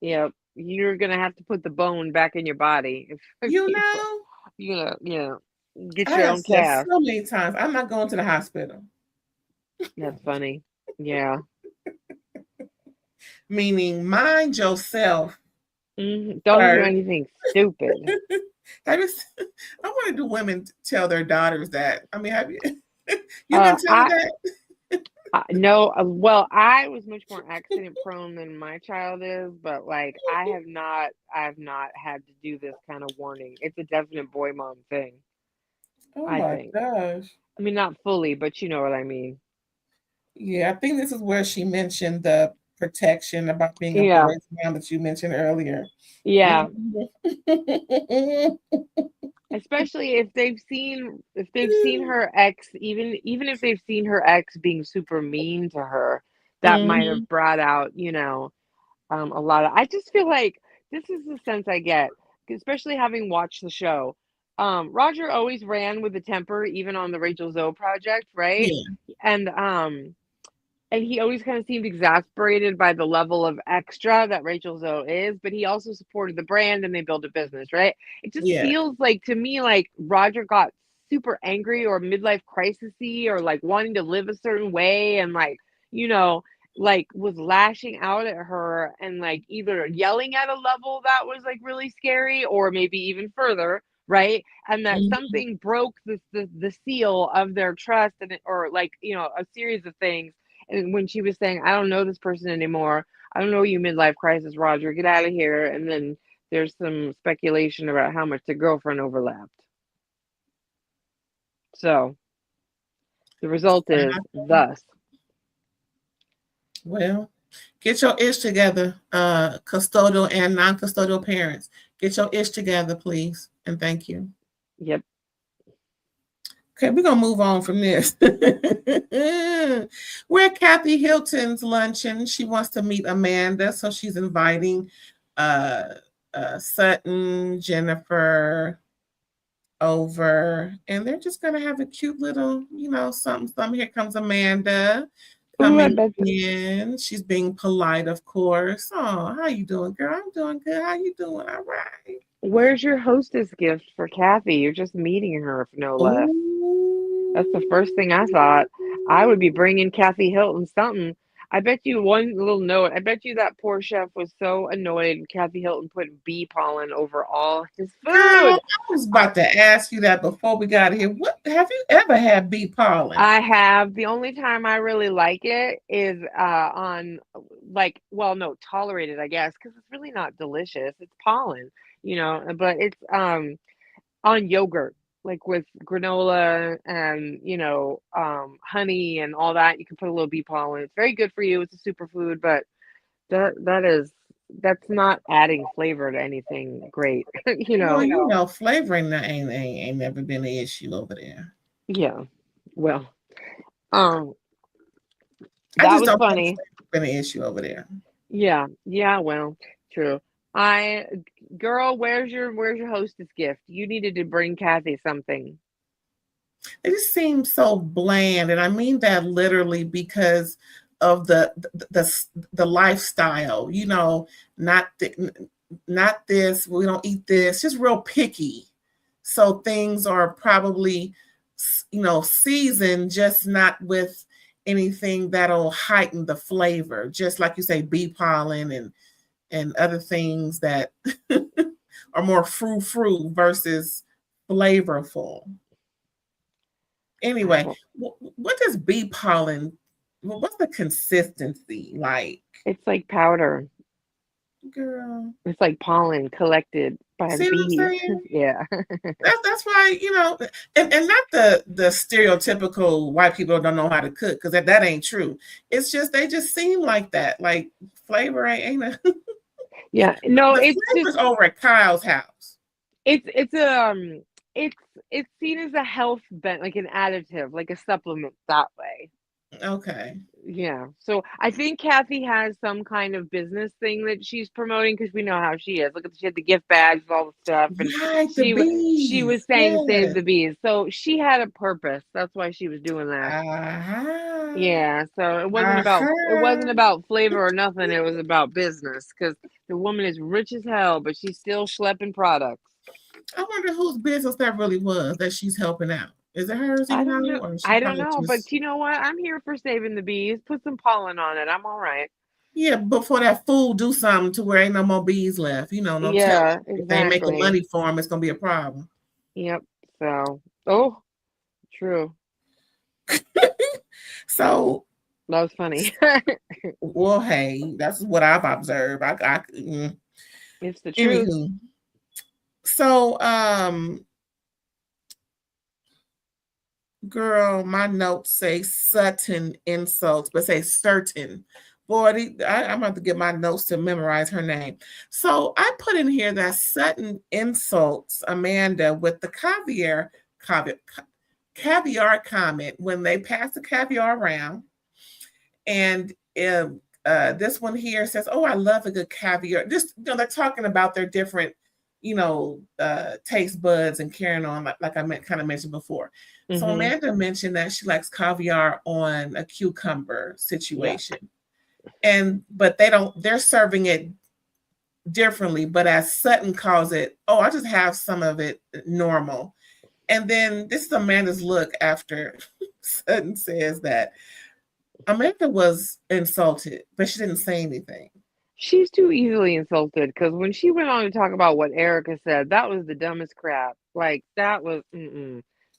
Yep. You're gonna have to put the bone back in your body if You you know, get I your have own said cast. so many times, I'm not going to the hospital. That's funny. Yeah. Meaning, mind yourself Don't do first. anything stupid. I just, I wanted the women to tell their daughters that. I mean, have you? You've been Uh, telling I, that? no, well, I was much more accident prone than my child is, but like I have not had to do this kind of warning. It's a definite boy mom thing, Oh I my think. gosh. I mean, not fully, but you know what I mean. Yeah, I think this is where she mentioned the protection about being a Yeah. boy's mom that you mentioned earlier. Yeah. Mhm. Especially if they've seen her ex, even if they've seen her ex being super mean to her, that might have Mhm. brought out, a lot of I just feel like this is the sense I get, especially having watched the show. Roger always ran with a temper, even on the Rachel Zoe project, right? Yeah, And and he always kind of seemed exasperated by the level of extra that Rachel Zoe is, but he also supported the brand and they built a business, right? It just yeah. feels like to me like Roger got super angry or midlife crisisy or like wanting to live a certain way and you know, like was lashing out at her and like either yelling at a level that was like really scary or maybe even further, right? And that Mhm. something broke the seal of their trust and or like, a series of things and when she was saying, I don't know this person anymore. I don't know you midlife crisis, Roger. Get out of here. And then there's some speculation about how much the girlfriend overlapped. So the result is thus. Well, get your ish together, custodial and non-custodial parents. Get your ish together, please, and thank you. Yep. Okay, we're gonna move on from this. We're at Kathy Hilton's luncheon. She wants to meet Amanda, so she's inviting uh, Sutton, Jennifer over, and they're just gonna have a cute little, something. Something. Here comes Amanda Ooh, I coming bet. in. She's being polite, of course. Oh, how you doing, girl? I'm doing good. How you doing? All right. Where's your hostess gift for Kathy? You're just meeting her, if no less. That's the first thing I thought. I would be bringing Kathy Hilton something. I bet you one little note. I bet you that poor chef was so annoyed Kathy Hilton put bee pollen over all his Girl, I food. was about to ask you that before we got here. What have you ever had bee pollen? I have. The only time I really like it is on like, well, no, tolerated, I guess, because it's really not delicious. It's pollen, but it's on yogurt, like with granola and honey and all that. You can put a little bee pollen. It's very good for you. It's a superfood, but that's not adding flavor to anything great, Well, flavoring that ain't never been an issue over there. Yeah. Well, um, I that just was don't think funny. flavor's been an issue over there. Yeah, yeah, well, true. I girl, where's your hostess gift? You needed to bring Kathy something. They just seem so bland, and I mean that literally because of the lifestyle. Not not this. We don't eat this. Just real picky. So things are probably seasoned, just not with anything that'll heighten the flavor. Just like you say, bee pollen and and other things that are more frou-frou versus flavorful. Anyway, what does bee pollen, what's the consistency like? It's like powder. Girl. It's like pollen collected by the See what I'm bees. saying? Yeah. That's why, and not the stereotypical white people don't know how to cook, because that ain't true. It's just they just seem like that. Like flavor ain't a Yeah. No, the it's flavor's just over at Kyle's house. it's seen as a health like an additive, like a supplement that way. Okay. Yeah. So I think Kathy has some kind of business thing that she's promoting, because we know how she is. Look at, she had the gift bags, all the stuff, and Right, the she was bees. saying save Yes. the bees. So she had a purpose. That's why she was doing that. Uh-huh. Yeah. So it wasn't Uh-huh. about flavor or nothing. It was about business, because the woman is rich as hell, but she's still schlepping products. I wonder whose business that really was that she's helping out. Is it hers, I you don't know. know, or she I don't probably know, but just you know what? I'm here for saving the bees. Put some pollen on it. I'm all right. yeah, before that fool do something to where ain't no more bees left. No telling. Yeah, If they ain't making exactly. money for them, it's gonna be a problem. Yep. So, oh, true. So, That was funny. well, hey, that's what I've observed. It's the truth. Anywho, so girl, my notes say Sutton insults, but say certain. Boy, I'm about to get my notes to memorize her name. So I put in here that Sutton insults Amanda with the caviar comment when they pass the caviar around. And this one here says, "Oh, I love a good caviar." Just they're talking about their different, taste buds and carrying on, like I kind of mentioned before. So Mm-hmm. Amanda mentioned that she likes caviar on a cucumber situation, but they're serving it differently. But as Sutton calls it, "Oh, I just have some of it normal." And then this is Amanda's look after Sutton says that Amanda was insulted, but she didn't say anything. She's too easily insulted, because when she went on to talk about what Erica said, that was the dumbest crap. Like, that was,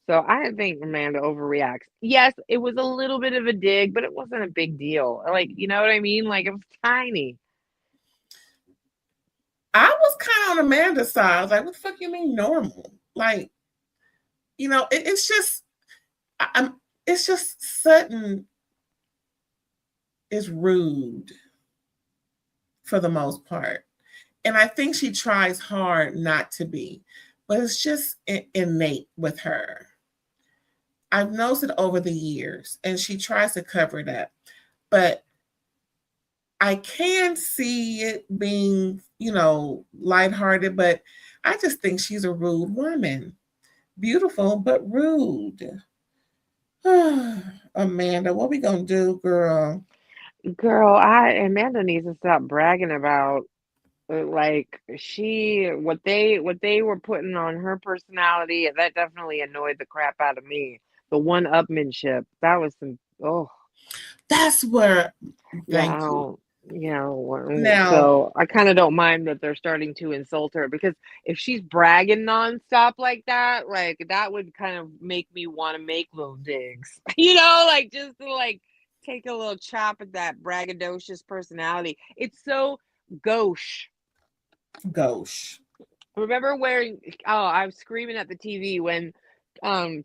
So I think Amanda overreacts. Yes, it was a little bit of a dig, but it wasn't a big deal. Like, you know what I mean? Like, it was tiny. I was kind of on Amanda's side. I was like, what the fuck you mean normal? Like, it's just Sutton is rude for the most part. And I think she tries hard not to be, but it's just innate with her. I've noticed it over the years, and she tries to cover it up. But I can see it being, lighthearted, but I just think she's a rude woman. Beautiful, but rude. Amanda, what we gonna do, girl? Girl, Amanda needs to stop bragging about like what they were putting on her personality. That definitely annoyed the crap out of me. The one-upmanship, that was some, That's where. yeah, Thank you. so Now, I kind of don't mind that they're starting to insult her, because if she's bragging nonstop like that, like that would kind of make me want to make little digs, like just to like take a little chop at that braggadocious personality. It's so gauche. Remember where I was screaming at the TV when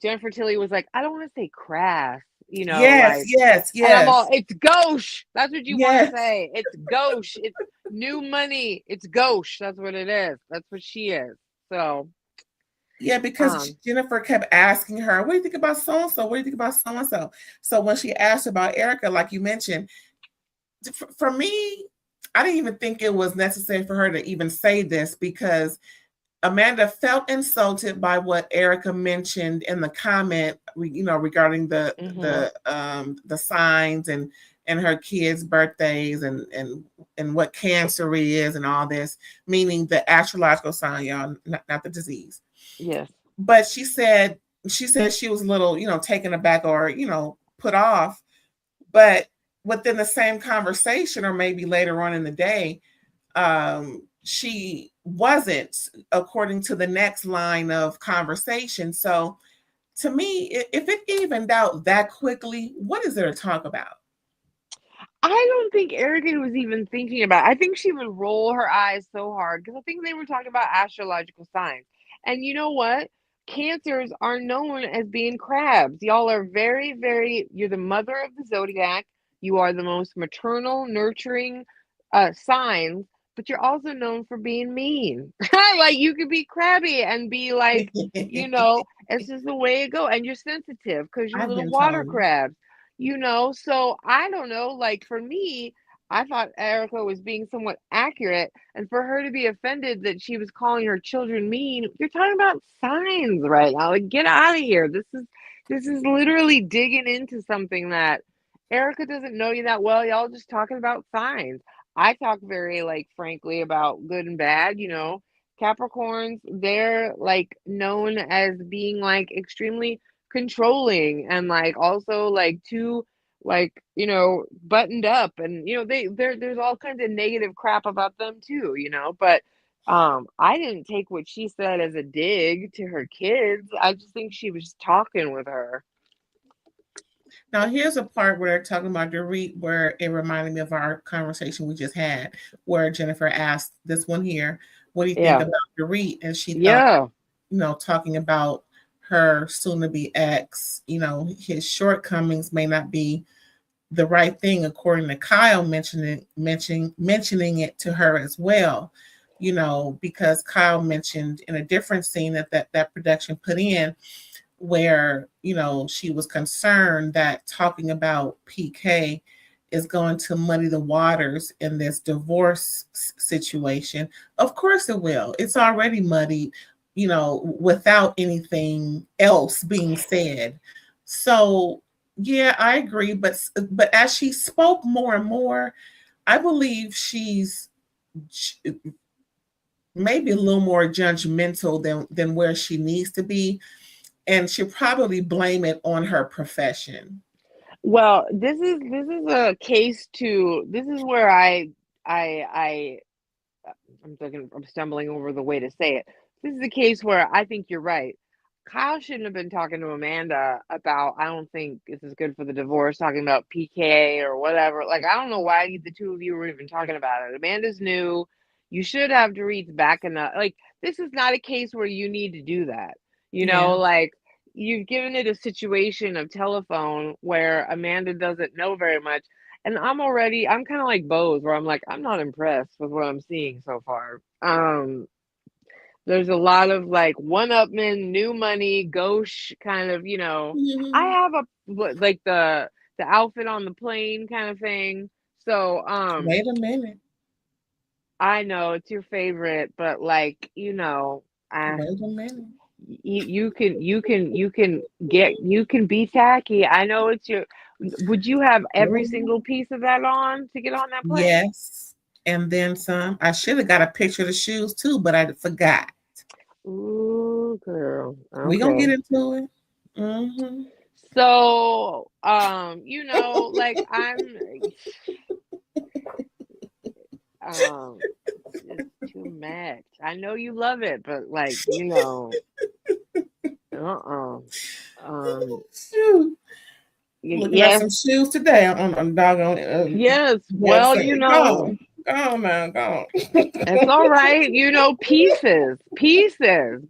Jennifer Tilly was like, I don't want to say crass, yes, like, yes, and I'm all, yes, it's gauche. That's what you want to yes. say. It's gauche. It's new money. It's gauche. That's what it is. That's what she is. So Yeah, because Jennifer kept asking her, what do you think about so-and-so? What do you think about so-and-so? So when she asked about Erica, like you mentioned, for me, I didn't even think it was necessary for her to even say this, because Amanda felt insulted by what Erica mentioned in the comment, regarding the signs and her kids' birthdays and what cancer is and all this, meaning the astrological sign, y'all, not the disease. Yes. But she said she was a little, taken aback or, put off. But within the same conversation, or maybe later on in the day, she wasn't, according to the next line of conversation. So to me, if it evened out that quickly, what is there to talk about? I don't think Erica was even thinking about it. I think she would roll her eyes so hard because I think they were talking about astrological signs. And you know what? Cancers are known as being crabs. Y'all are very, very, you're the mother of the zodiac. You are the most maternal, nurturing signs, but you're also known for being mean. Like you could be crabby and be like, it's just the way it go. And you're sensitive because you're I've little been water told. crabs. So I don't know, like for me, I thought Erica was being somewhat accurate, and for her to be offended that she was calling her children mean, you're talking about signs right now. Like, get out of here. This is literally digging into something that Erica doesn't know you that well. Y'all just talking about signs. I talk very like frankly about good and bad, Capricorns, they're like known as being like extremely controlling and like also like too like buttoned up, and there's all kinds of negative crap about them too, but I didn't take what she said as a dig to her kids. I just think she was talking with her. Now, here's a part where they're talking about Dorit, where it reminded me of our conversation we just had, where Jennifer asked this one here, what do you think Yeah. about Dorit? And she thought, Yeah. talking about her soon to be ex, his shortcomings may not be the right thing, according to Kyle mentioning it to her as well, because Kyle mentioned in a different scene that production put in where she was concerned that talking about PK is going to muddy the waters in this divorce situation. Of course it will. It's already muddied, without anything else being said. So yeah, I agree, but as she spoke more and more, I believe she's maybe a little more judgmental than where she needs to be, and she'll probably blame it on her profession. Well, this is a case to this is where I I'm stumbling over the way to say it. This is a case where I think you're right. Kyle shouldn't have been talking to Amanda about, I don't think this is good for the divorce, talking about PK or whatever. Like, I don't know why the two of you were even talking about it. Amanda's new. You should have Dorit's back enough. Like, this is not a case where you need to do that. Yeah. Like, you've given it a situation of telephone where Amanda doesn't know very much. And I'm kind of like Bose, where I'm like, I'm not impressed with what I'm seeing so far. There's a lot of like one-upman, new money, gauche kind of, I have like the outfit on the plane kind of thing. So, Wait a minute. I know it's your favorite, but like, Wait a minute. you can be tacky. I know it's your. Would you have every single piece of that on to get on that plane? Yes. And then some. I should have got a picture of the shoes too, but I forgot. Ooh, girl. We gonna get Okay. into it. Mm-hmm. So, like it's too much. I know you love it, but like, uh-uh. Shoot. Looking at Yes, some shoes today on doggone yes. Well, website. Go on now, go on. it's all right, pieces,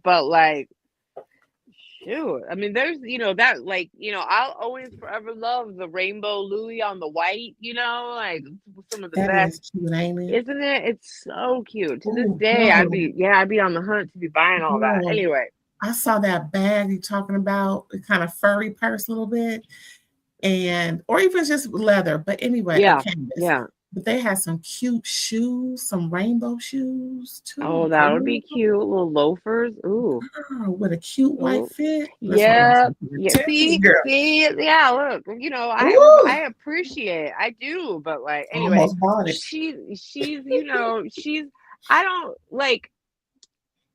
but like, shoot. I mean, there's, that, like, I'll always forever love the rainbow Louis on the white, like some of the That best, is cute, ain't it? isn't it? It's so cute. To this Oh, day, I'd be on the hunt to be buying all that. girl. Anyway, I saw that bag you're talking about, the kind of furry purse a little bit, and or even just leather. But anyway, a yeah, canvas. yeah. But they had some cute shoes, some rainbow shoes Oh, too. that would be cute. Little loafers. Ooh. Girl, with a cute white Oh, fit. That's what I'm yeah, saying. yeah. Titties, girl. Yeah. Look, Ooh, I appreciate, I do, but like, I anyway, almost bought it. she's, I don't like,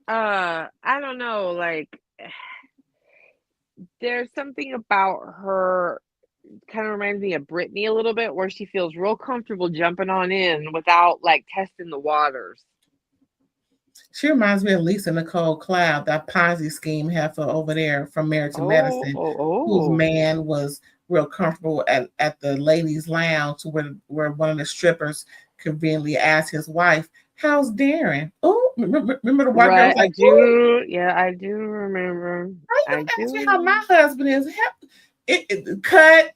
I don't know, like, there's something about her. kind of reminds me of Brittany a little bit, where she feels real comfortable jumping on in without like testing the waters. She reminds me of Lisa Nicole Cloud, that Ponzi scheme heifer over there from Married to Oh, Medicine, oh, whose oh. man was real comfortable at the ladies' lounge where one of the strippers conveniently asked his wife, "How's Darren?" Oh, remember the white girl Right, was I like, "Oh, do. Yeah, I do remember. how you I gonna ask do me how my remember. husband is?" Cut,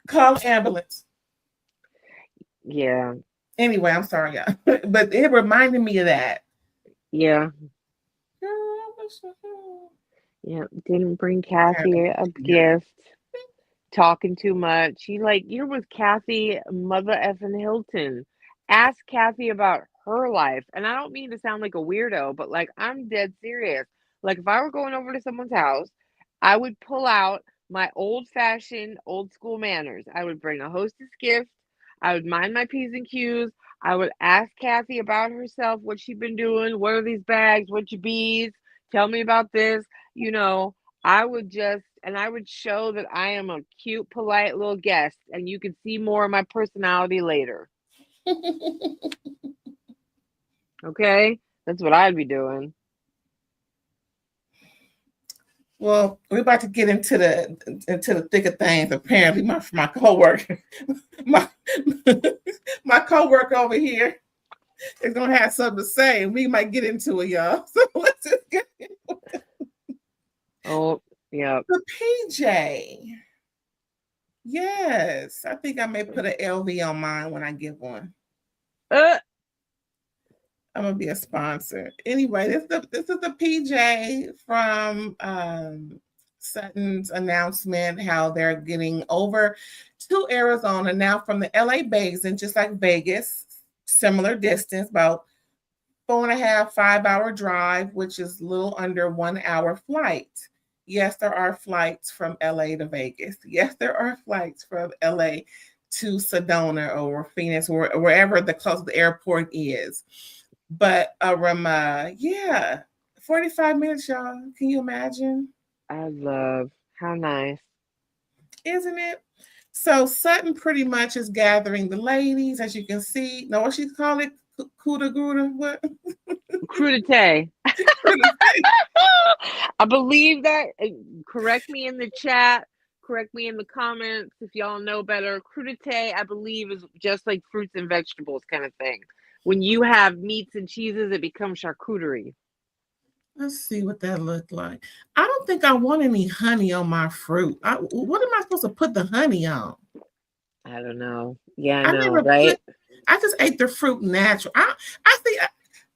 call ambulance. Yeah, Anyway, I'm sorry, y'all. But it reminded me of that. yeah, yeah. Didn't bring Kathy a gift. Talking too much. She like, you're with Kathy Mother effing Hilton. Ask Kathy about her life. And I don't mean to sound like a weirdo, but like, I'm dead serious. Like, if I were going over to someone's house, I would pull out my old fashioned, old school manners. I would bring a hostess gift. I would mind my P's and Q's. I would ask Kathy about herself, what she'd been doing, what are these bags, what your bees, tell me about this, you know. I would just, and I would show that I am a cute, polite little guest, and you could see more of my personality later. Okay? That's what I'd be doing. Well, we're about to get into the thick of things. Apparently, my coworker, my my coworker over here is gonna have something to say. We might get into it, y'all. So let's just get into it. Oh, yeah. The PJ. Yes, I think I may put an LV on mine when I get one. Uh, I'm gonna be a sponsor. Anyway, this is the PJ from Sutton's announcement how they're getting over to Arizona now from the LA Basin, just like Vegas, similar distance, about 4.5, 5 hour drive, which is a little under 1 hour flight. Yes, there are flights from LA to Vegas. Yes, there are flights from LA to Sedona or Phoenix or wherever the closest airport is. But yeah, 45 minutes, y'all. Can you imagine? I love. How nice. Isn't it? So Sutton pretty much is gathering the ladies, as you can see. No, what she call it? Kuda Guda? What? Crudité. I believe that. Correct me in the chat. Correct me in the comments if y'all know better. Crudité, I believe, is just like fruits and vegetables kind of thing. When you have meats and cheeses, it becomes charcuterie. Let's see what that looked like. I don't think I want any honey on my fruit. What am I supposed to put the honey on? I don't know. Yeah, I I know, never right? put. I just ate the fruit natural. I think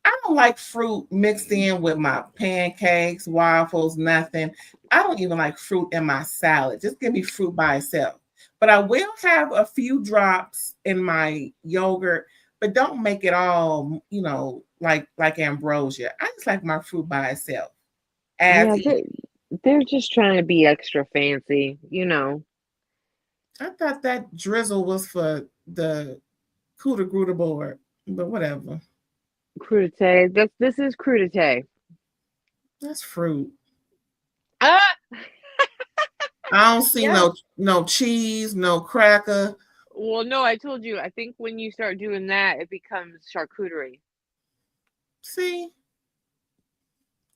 I don't like fruit mixed in with my pancakes, waffles, nothing. I don't even like fruit in my salad. Just give me fruit by itself. But I will have a few drops in my yogurt, but don't make it all, like ambrosia. I just like my fruit by itself. As Yeah, is. they're just trying to be extra fancy, you know. I thought that drizzle was for the Cooter Gruder board, but whatever. Crudité. This is crudité. That's fruit. Ah, I don't see yes. no cheese, no cracker. Well, no, I told you. I think when you start doing that, it becomes charcuterie. See?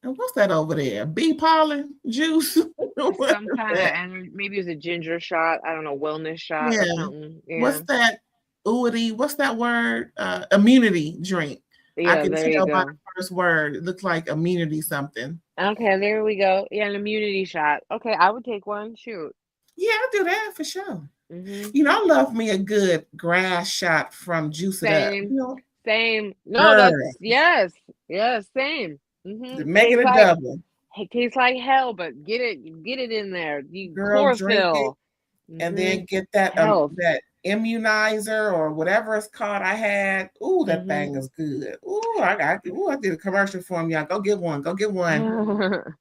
And what's that over there? Bee pollen juice? What Some is kind of that? energy. Maybe it's a ginger shot. I don't know, wellness shot or Yeah. something. Yeah. What's that? Ooity, what's that word? Immunity drink. I Yeah, can there you tell by go. the first word. It looks like immunity something. Okay, there we go. Yeah, an immunity shot. Okay, I would take one. Shoot. Yeah, I'll do that for sure. Mm-hmm. I love me a good grass shot from Juice It Up. Same. Same. No, Girl, that's yes. Yes, same. Mm-hmm. make it a double. It tastes like hell, but get it in there. You Girl, drink it chlorophyll. and Mm-hmm. then get that Health. that immunizer or whatever it's called. I had. Ooh, that Mm-hmm. thing is good. Ooh, I did a commercial for them. Y'all go get one. Go get one.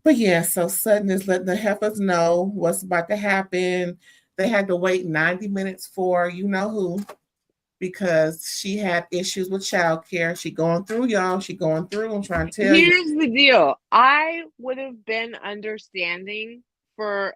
But yeah, so Sutton is letting the heifers know what's about to happen. They had to wait 90 minutes for you know who because she had issues with childcare. She going through, y'all. She going through. I'm trying to tell you. Here's the deal. I would have been understanding for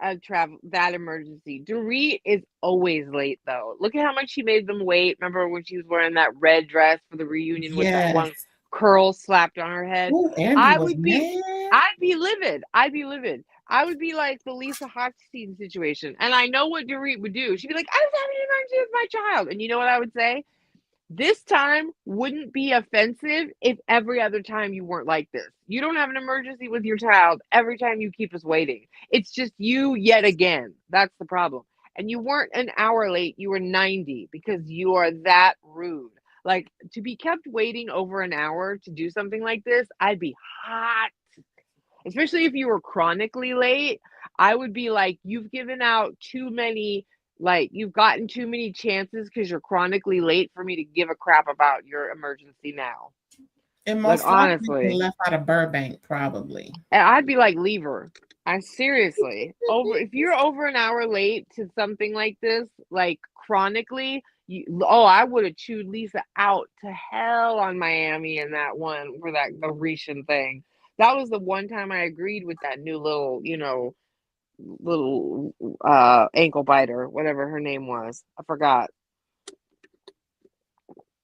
a travel that emergency. Dorit is always late though. Look at how much she made them wait. Remember when she was wearing that red dress for the reunion with that one Yes. curl slapped on her head? Oh, Andy I was would be, mad. I'd be livid. I'd be livid. I would be like the Lisa Hochstein situation. And I know what Dorit would do. She'd be like, I was having an emergency with my child. And you know what I would say? This time wouldn't be offensive if every other time you weren't like this. You don't have an emergency with your child every time you keep us waiting. It's just you yet again. That's the problem. And you weren't an hour late, you were 90 because you are that rude. Like to be kept waiting over an hour to do something like this, I'd be hot. Especially if you were chronically late, I would be like, you've given out too many, like, you've gotten too many chances because you're chronically late for me to give a crap about your emergency now. And Like, most likely you honestly. left out of Burbank, probably. And I'd be like, leave her. I seriously, if you're over an hour late to something like this, like chronically, I would have chewed Lisa out to hell on Miami and that one for that the Grecian thing. That was the one time I agreed with that new little, little ankle biter, whatever her name was. I forgot.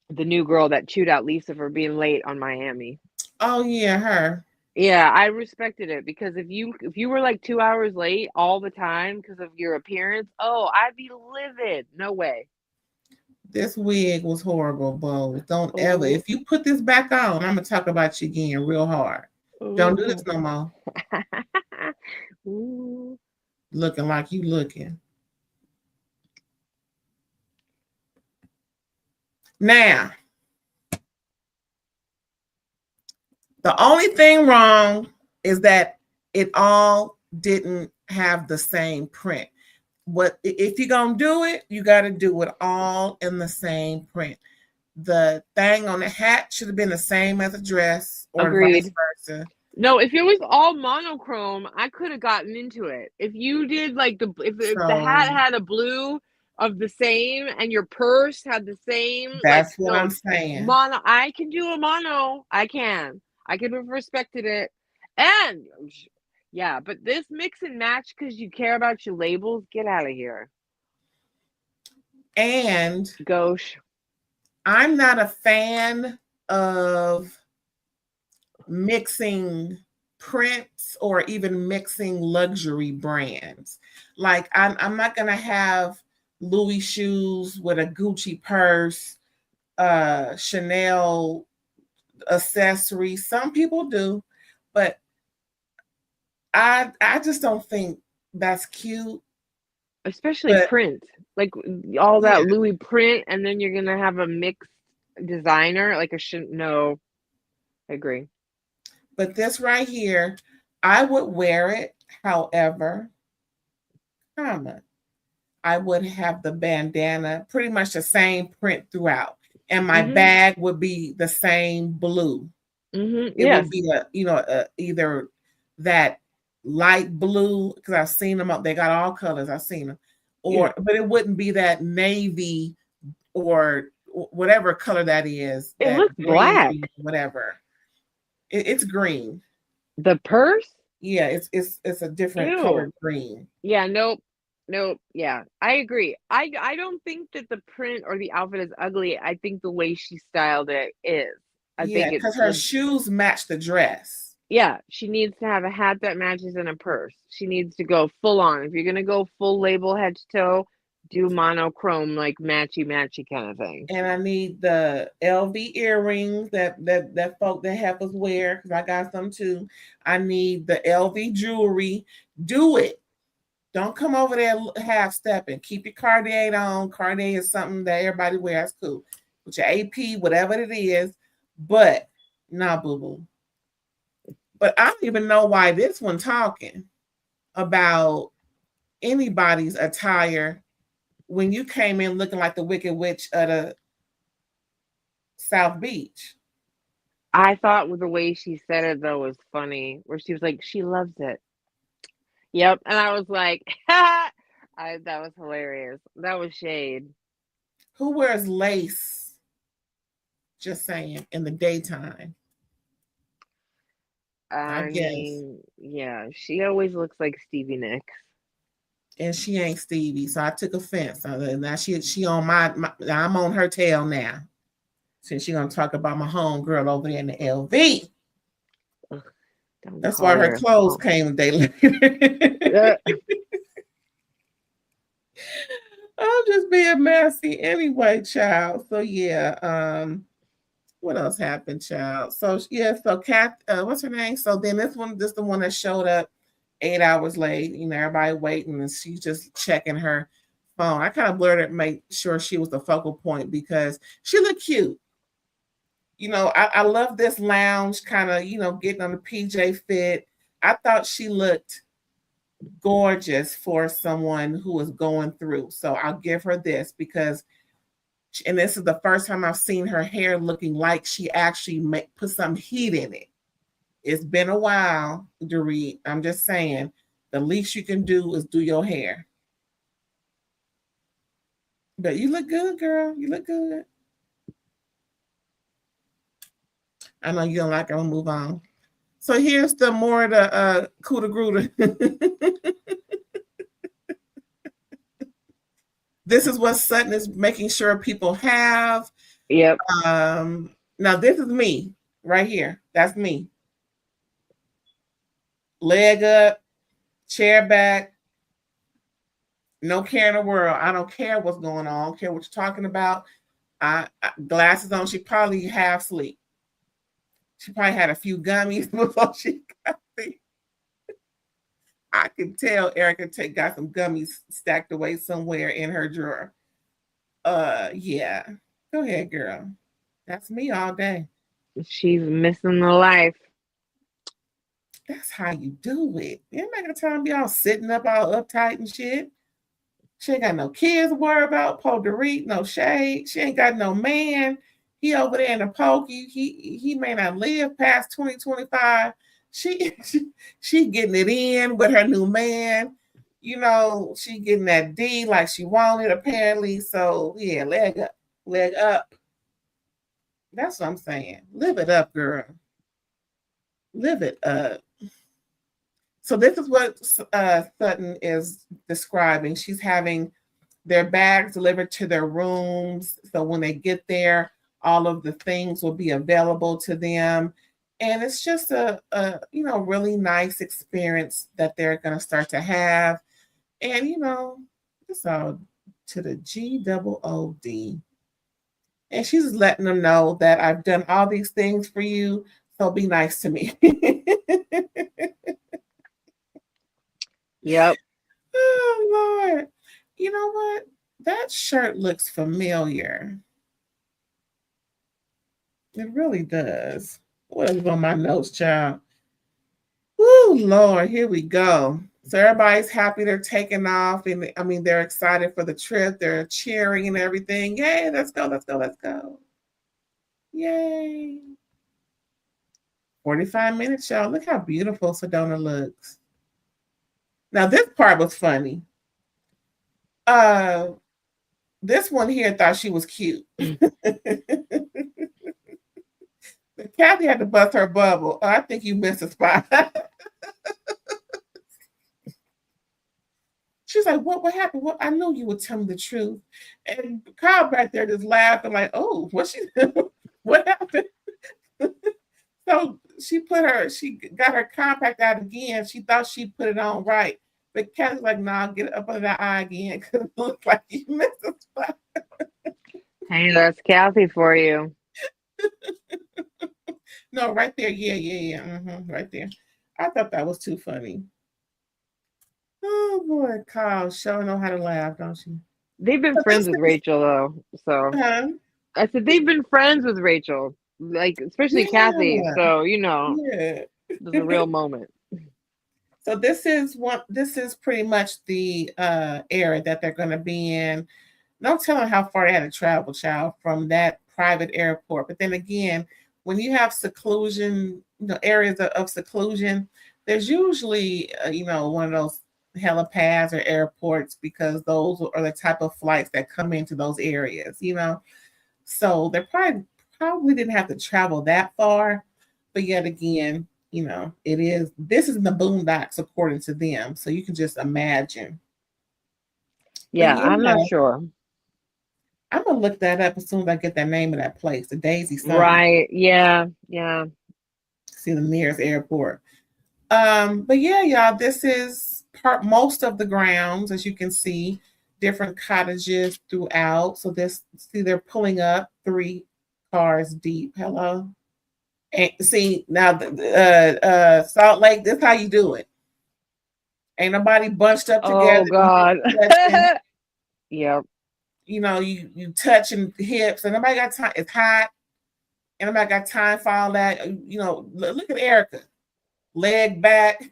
The new girl that chewed out Lisa for being late on Miami. Oh yeah, her. Yeah, I respected it because if you were like 2 hours late all the time because of your appearance, oh, I'd be livid. No way. This wig was horrible, Bo. Don't ever. Ooh, If you put this back on, I'm gonna talk about you again real hard. Don't do this ooh. no more. Ooh. Looking like you looking. Now, the only thing wrong is that it all didn't have the same print. What if you're gonna do it, you gotta do it all in the same print. The thing on the hat should have been the same as the dress, or vice Agreed. versa. No, if it was all monochrome, I could have gotten into it. If you did like if the So hat had a blue of the same and your purse had the same, like that's what no I'm saying. mono, I can do a mono. I can. I could have respected it. And yeah, but this mix and match because you care about your labels, get out of here. And Gauche. I'm not a fan of mixing prints or even mixing luxury brands. Like I'm not gonna have Louis shoes with a Gucci purse, Chanel accessory. Some people do, but I just don't think that's cute. Especially But print. Like all yeah, that Louis print, and then you're gonna have a mixed designer, like no. I agree. but this right here, I would wear it. However, I would have the bandana, pretty much the same print throughout, and my bag would be the same blue. It Yes. would be either that light blue, because I've seen them up. They got all colors. I've seen them, Yeah. but it wouldn't be that navy or whatever color that is. It That looks black. whatever. It's green. The purse? Yeah, it's a different Ew. colored green. Yeah, nope. Nope. Yeah, I agree. I don't think that the print or the outfit is ugly. I think the way she styled it is. I Yeah, think it's because her shoes match the dress. yeah, she needs to have a hat that matches and a purse. She needs to go full on. If you're gonna go full label head to toe, do monochrome like matchy matchy kind of thing. And I need the LV earrings that folk that have us wear, because I got some too. I need the LV jewelry. Do it. Don't come over there half stepping. Keep your Cartier on. Cartier is something that everybody wears. Cool. With your AP, whatever it is. But nah, boo boo. But I don't even know why this one talking about anybody's attire when you came in looking like the Wicked Witch of the South Beach. I thought with the way she said it though was funny, where she was like, she loves it. Yep, and I was like, that was hilarious. That was shade. Who wears lace? Just saying, in the daytime. I I guess. mean, Yeah, she always looks like Stevie Nicks. And she ain't Stevie, so I took offense. Now she on my I'm on her tail now. Since she gonna talk about my home girl over there in the LV. Ugh, don't That's why call her her. clothes came a day later. I'm just being messy anyway, child. So yeah, what else happened, child? So yeah, so Kath, what's her name? So then this the one that showed up 8 hours late. You know, everybody waiting, and she's just checking her phone. I kind of blurred it, make sure she was the focal point because she looked cute. You know, I love this lounge kind of, getting on the PJ fit. I thought she looked gorgeous for someone who was going through. So I'll give her this because, and this is the first time I've seen her hair looking like she actually put some heat in it. It's been a while, Dorit. I'm just saying, the least you can do is do your hair. But you look good, girl. You look good. I know you don't like it. I'll move on. So here's the more of the Cuda Gruda. This is what Sutton is making sure people have. Yep. Now this is me right here. That's me. Leg up, chair back, no care in the world. I don't care what's going on. I don't care what you're talking about. Glasses on. She probably half asleep. She probably had a few gummies before she got me. I can tell Erica got some gummies stacked away somewhere in her drawer. Yeah. Go ahead, girl. That's me all day. She's missing the life. That's how you do it. You ain't got time to be all sitting up all uptight and shit. She ain't got no kids to worry about, Dorit, no shade. She ain't got no man. He over there in the pokey. He may not live past 2025. She getting it in with her new man. You know, she getting that D like she wanted, apparently. So yeah, leg up. Leg up. That's what I'm saying. Live it up, girl. Live it up. So this is what Sutton is describing. She's having their bags delivered to their rooms. So when they get there, all of the things will be available to them. And it's just a really nice experience that they're going to start to have. And, it's all to the GOOD. And she's letting them know that I've done all these things for you. So be nice to me. Yep. Oh, Lord. You know what? That shirt looks familiar. It really does. What is on my notes, child? Woo, Lord, here we go. So everybody's happy they're taking off. And I mean, they're excited for the trip. They're cheering and everything. Yay, let's go, let's go, let's go. Yay. 45 minutes, y'all. Look how beautiful Sedona looks. Now, this part was funny. This one here thought she was cute. Kathy had to bust her bubble. Oh, I think you missed a spot. She's like, what happened? What? I knew you would tell me the truth. And Kyle back there just laughing like, oh, what happened? So she got her compact out again. She thought she put it on right. But Kathy's like, nah, get it up under the eye again because it looks like you missed a spot. Hey, that's Kathy for you. No, right there. Yeah. Right there. I thought that was too funny. Oh boy, Kyle, sure know how to laugh, don't you? They've been friends with Rachel though, so I said they've been friends with Rachel, like especially Kathy. So yeah. It was a real moment. So this is pretty much the area that they're going to be in. Don't tell them how far they had to travel, child, from that private airport. But then again, when you have seclusion, areas of seclusion, there's usually one of those helipads or airports because those are the type of flights that come into those areas. So they probably didn't have to travel that far, but yet again, this is in the boondocks according to them. So you can just imagine. But Yeah, I'm not sure. I'm gonna look that up as soon as I get that name of that place, the Daisy something. Right. Yeah. Yeah. See the nearest airport. But yeah, y'all, this is most of the grounds, as you can see, different cottages throughout. So they're pulling up 3 cars deep. Hello. And see now, Salt Lake. This how you do it. Ain't nobody bunched up Oh together. God. Touching, Yep. you touching hips, and nobody got time. It's hot, and nobody got time for all that. Look at Erica, leg back.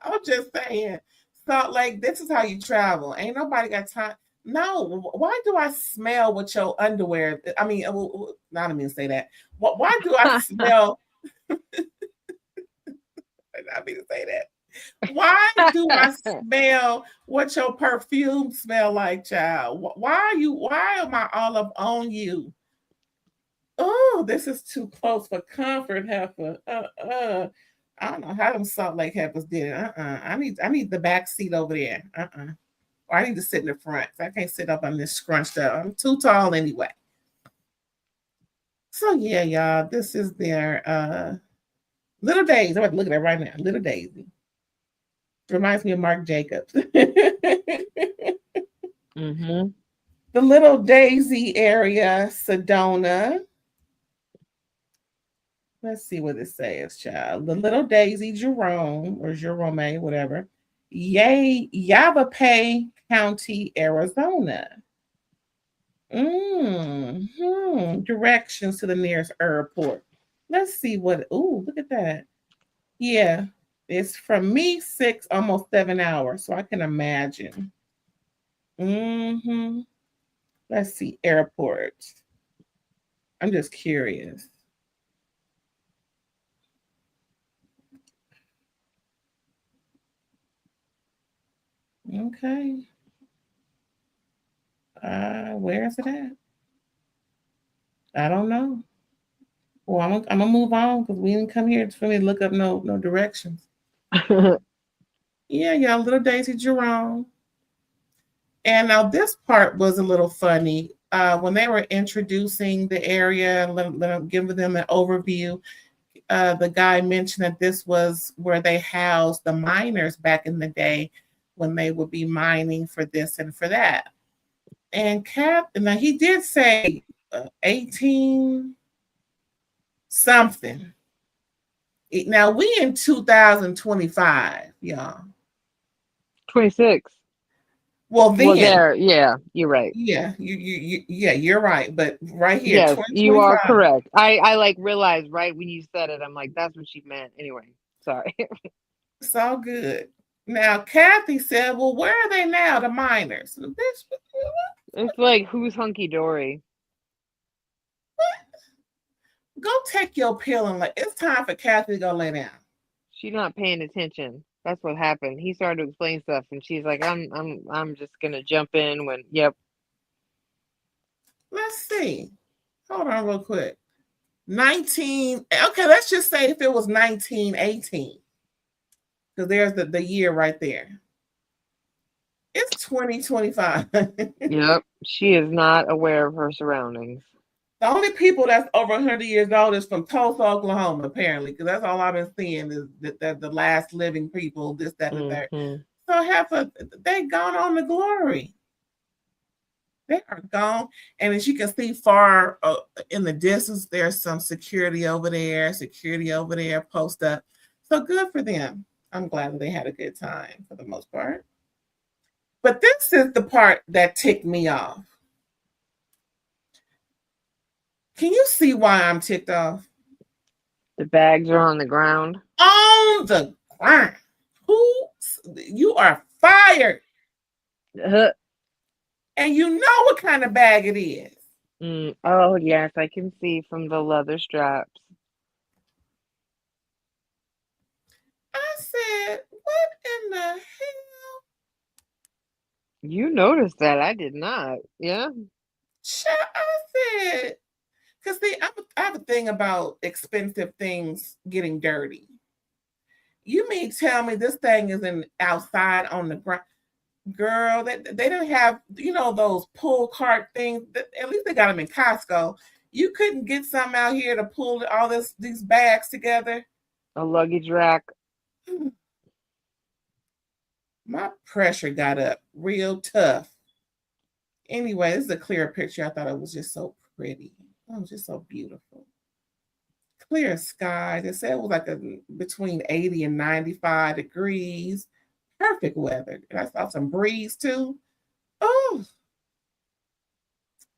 I'm just saying, Salt Lake, this is how you travel. Ain't nobody got time. No, why do I smell with your underwear? I mean, I don't mean to say that. Why do I smell? I didn't mean to say that. Why do I smell what your perfume smell like, child? Why am I all up on you? Oh, this is too close for comfort, heifer. I don't know how them Salt Lake heifers did it. I need the back seat over there. Or I need to sit in the front. I can't sit up on this scrunched up. I'm too tall anyway. So yeah, y'all, this is their Little Daisy. I'm about to look at it right now. Little Daisy. Reminds me of Marc Jacobs. Mm-hmm. The Little Daisy area, Sedona. Let's see what it says, child. The Little Daisy, Jerome, or Jerome, whatever. Yavapai County, Arizona. Directions to the nearest airport. Let's see what. Ooh, look at that. Yeah, it's from me 6, almost 7 hours, so I can imagine. Let's see airports. I'm just curious. Okay. Where is it at? I don't know. Well, I'm gonna move on because we didn't come here for me to look up no directions. Yeah, y'all, Little Daisy Jerome. And now this part was a little funny. When they were introducing the area, giving them an overview, the guy mentioned that this was where they housed the miners back in the day when they would be mining for this and for that. And now he did say 18 something. Now we in 2025, y'all. 26. Well, then, yeah, you're right. yeah, you're right. But right here, Yes, you are 2025. correct. I like realized right when you said it, I'm like, that's what she meant. Anyway, sorry. It's all good. Now, Kathy said, "Well, where are they now? The miners." It's like, who's hunky dory? Go take your pill and it's time for Kathy to go lay down. She's not paying attention. That's what happened. He started to explain stuff, and she's like, I'm just gonna jump in when. Yep. Let's see. Hold on, real quick. 19. Okay, let's just say if it was 1918, because there's the year right there. It's 2025. Yep. She is not aware of her surroundings. The only people that's over 100 years old is from Tulsa, Oklahoma, apparently, because that's all I've been seeing is that the last living people, this, that, and the third. So they gone on to glory. They are gone. And as you can see far in the distance, there's some security over there, post up. So good for them. I'm glad that they had a good time for the most part. But this is the part that ticked me off. Can you see why I'm ticked off? The bags are on the ground. On the ground. You are fired. And you know what kind of bag it is. Oh, yes, I can see from the leather straps. I said, what in the hell? You noticed that. I did not. Yeah. I said, Because see, I have a thing about expensive things getting dirty. You mean tell me this thing isn't outside on the ground? Girl, they don't have, those pull cart things. At least they got them in Costco. You couldn't get some out here to pull all these bags together. A luggage rack. My pressure got up real tough. Anyway, this is a clearer picture. I thought it was just so pretty. Oh, just so beautiful. Clear sky. They said it was like between 80 and 95 degrees. Perfect weather. And I saw some breeze too. Oh,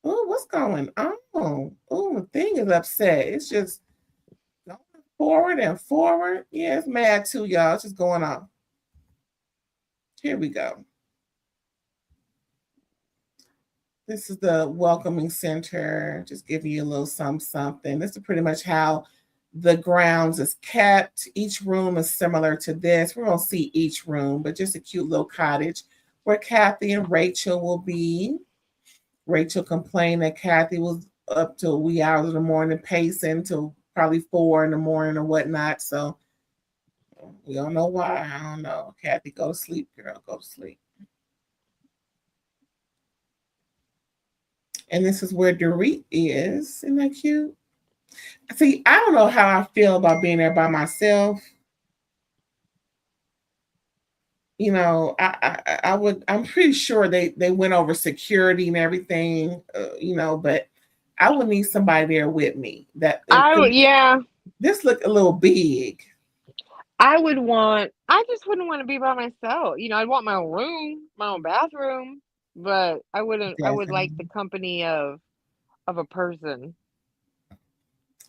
oh, what's going on? Oh, the thing is upset. It's just going forward and forward. Yeah, it's mad too, y'all. It's just going on. Here we go. This is the welcoming center. Just giving you a little something. This is pretty much how the grounds is kept. Each room is similar to this. We won't see each room, but just a cute little cottage where Kathy and Rachel will be. Rachel complained that Kathy was up till wee hours of the morning pacing till probably 4 in the morning or whatnot. So we don't know why. I don't know. Kathy, go to sleep, girl. Go to sleep. And this is where Dorit is. Isn't that cute? See, I don't know how I feel about being there by myself. I would. I'm pretty sure they went over security and everything. But I would need somebody there with me. Yeah. This looked a little big. I just wouldn't want to be by myself. I'd want my own room, my own bathroom, but I wouldn't. Definitely. I would like the company of a person.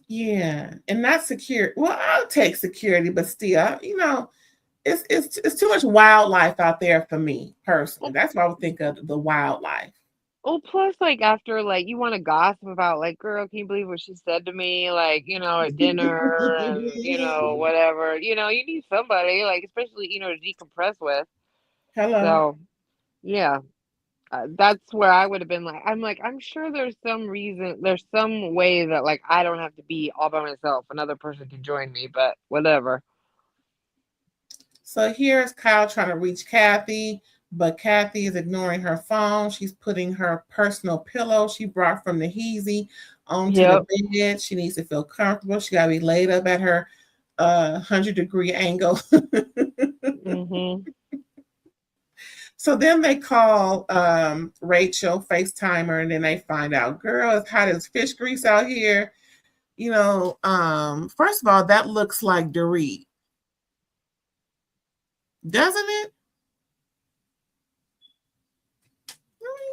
Yeah, and not secure. Well, I'll take security, but still, it's too much wildlife out there for me personally. That's why I would think of the wildlife. Well, plus, like, after, like, you want to gossip about, like, girl, can you believe what she said to me, like, at dinner and, whatever. You need somebody, like, especially, to decompress with. Hello. So, yeah, that's where I would have been like, I'm sure there's some way that, like, I don't have to be all by myself. Another person can join me, but whatever. So here's Kyle trying to reach Kathy, but Kathy is ignoring her phone. She's putting her personal pillow she brought from the Heezy onto the bed. She needs to feel comfortable. She got to be laid up at her 100-degree angle. Mm-hmm. So then they call Rachel, FaceTime her, and then they find out, girl, it's hot as fish grease out here. First of all, that looks like Dorit. Doesn't it?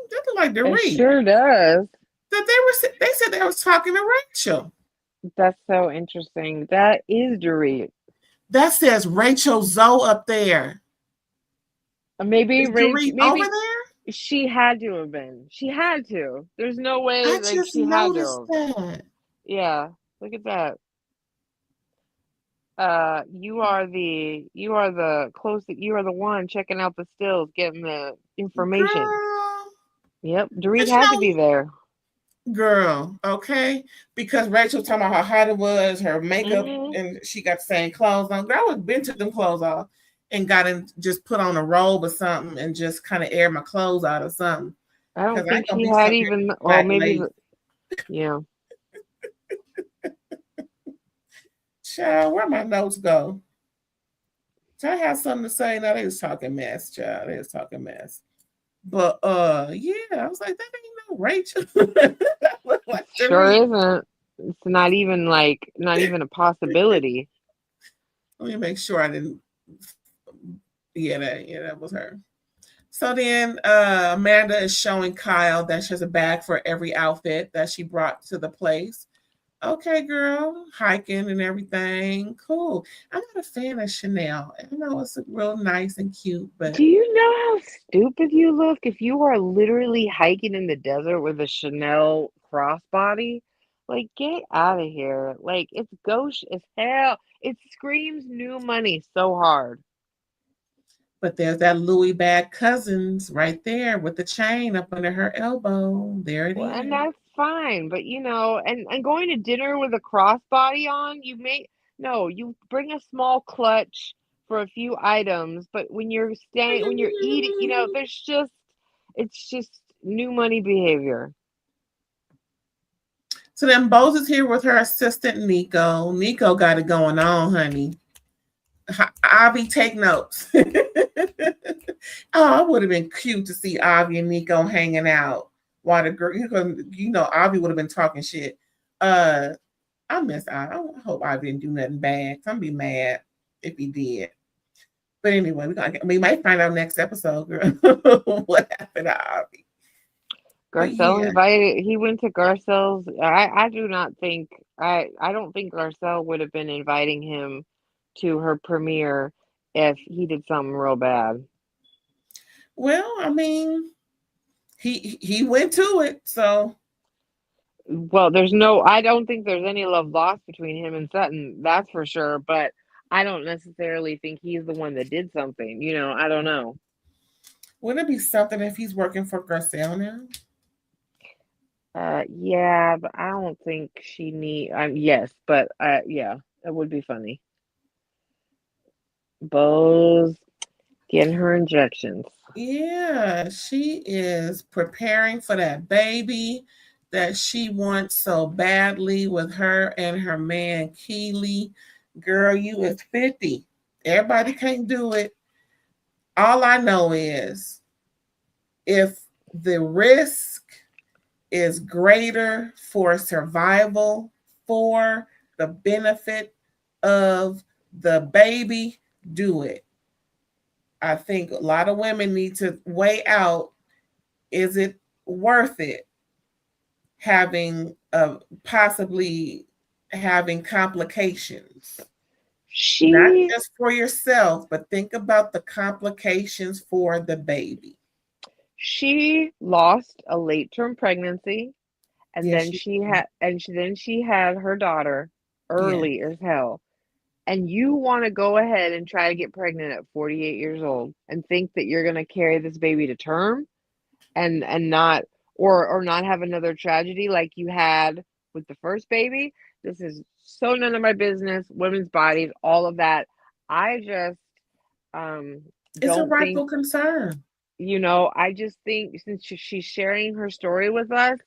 That looks like Dorit. It sure does. They said they was talking to Rachel. That's so interesting. That is Dorit. That says Rachel Zoe up there. Maybe Dorit over there? She had to have been. She had to. There's no way I like just she had noticed to. that. Yeah, look at that. You are the one checking out the stills, getting the information. Girl. Yep, Dorit had to be there. Girl, okay? Because Rachel talking about how hot it was, her makeup, and she got the same clothes on. Girl, I would have been took them clothes off and just put on a robe or something and just kind of air my clothes out or something. I don't think she had even, well, maybe, yeah. Child, where my notes go? I have something to say. No, they was talking mess, child. They was talking mess. But yeah, I was like, that ain't no Rachel. That looked like sure isn't. It's not even a possibility. Let me make sure I didn't. Yeah, that was her. So then Amanda is showing Kyle that she has a bag for every outfit that she brought to the place. Okay, girl, hiking and everything. Cool. I'm not a fan of Chanel. I know it's real nice and cute, but do you know how stupid you look if you are literally hiking in the desert with a Chanel crossbody? Like, get out of here. Like, it's gauche as hell. It screams new money so hard. But there's that Louis bag cousins right there with the chain up under her elbow. There it is. And that's fine, but and going to dinner with a crossbody on, you bring a small clutch for a few items, but when you're eating, it's just new money behavior. So then Bose is here with her assistant Nico. Nico got it going on, honey. Avi, take notes. Oh, it would have been cute to see Avi and Nico hanging out while the girl, Avi would have been talking shit. I miss Avi. I hope Avi didn't do nothing bad. I'm gonna be mad if he did. But anyway, we might find out next episode, girl, what happened to Avi. He went to Garcelle's. I do not think, I don't think Garcelle would have been inviting him to her premiere if he did something real bad. Well, I mean, he went to it, so. Well, I don't think there's any love lost between him and Sutton, that's for sure, but I don't necessarily think he's the one that did something, I don't know. Wouldn't it be something if he's working for Garcelle now? Yeah, but I don't think she yes, but yeah, it would be funny. Bose getting her injections. Yeah, she is preparing for that baby that she wants so badly with her and her man Keely. Girl, you is 50. Everybody can't do it. All I know is if the risk is greater for survival, for the benefit of the baby, do it. I think a lot of women need to weigh out, is it worth it having possibly having complications? Not just for yourself, but think about the complications for the baby. She lost a late-term pregnancy, and Yes, then she had her daughter early as hell. And you want to go ahead and try to get pregnant at 48 years old and think that you're going to carry this baby to term and not or not have another tragedy like you had with the first baby. This is so none of my business. Women's bodies, all of that. I just it's a rightful concern. I just think since she's sharing her story with us,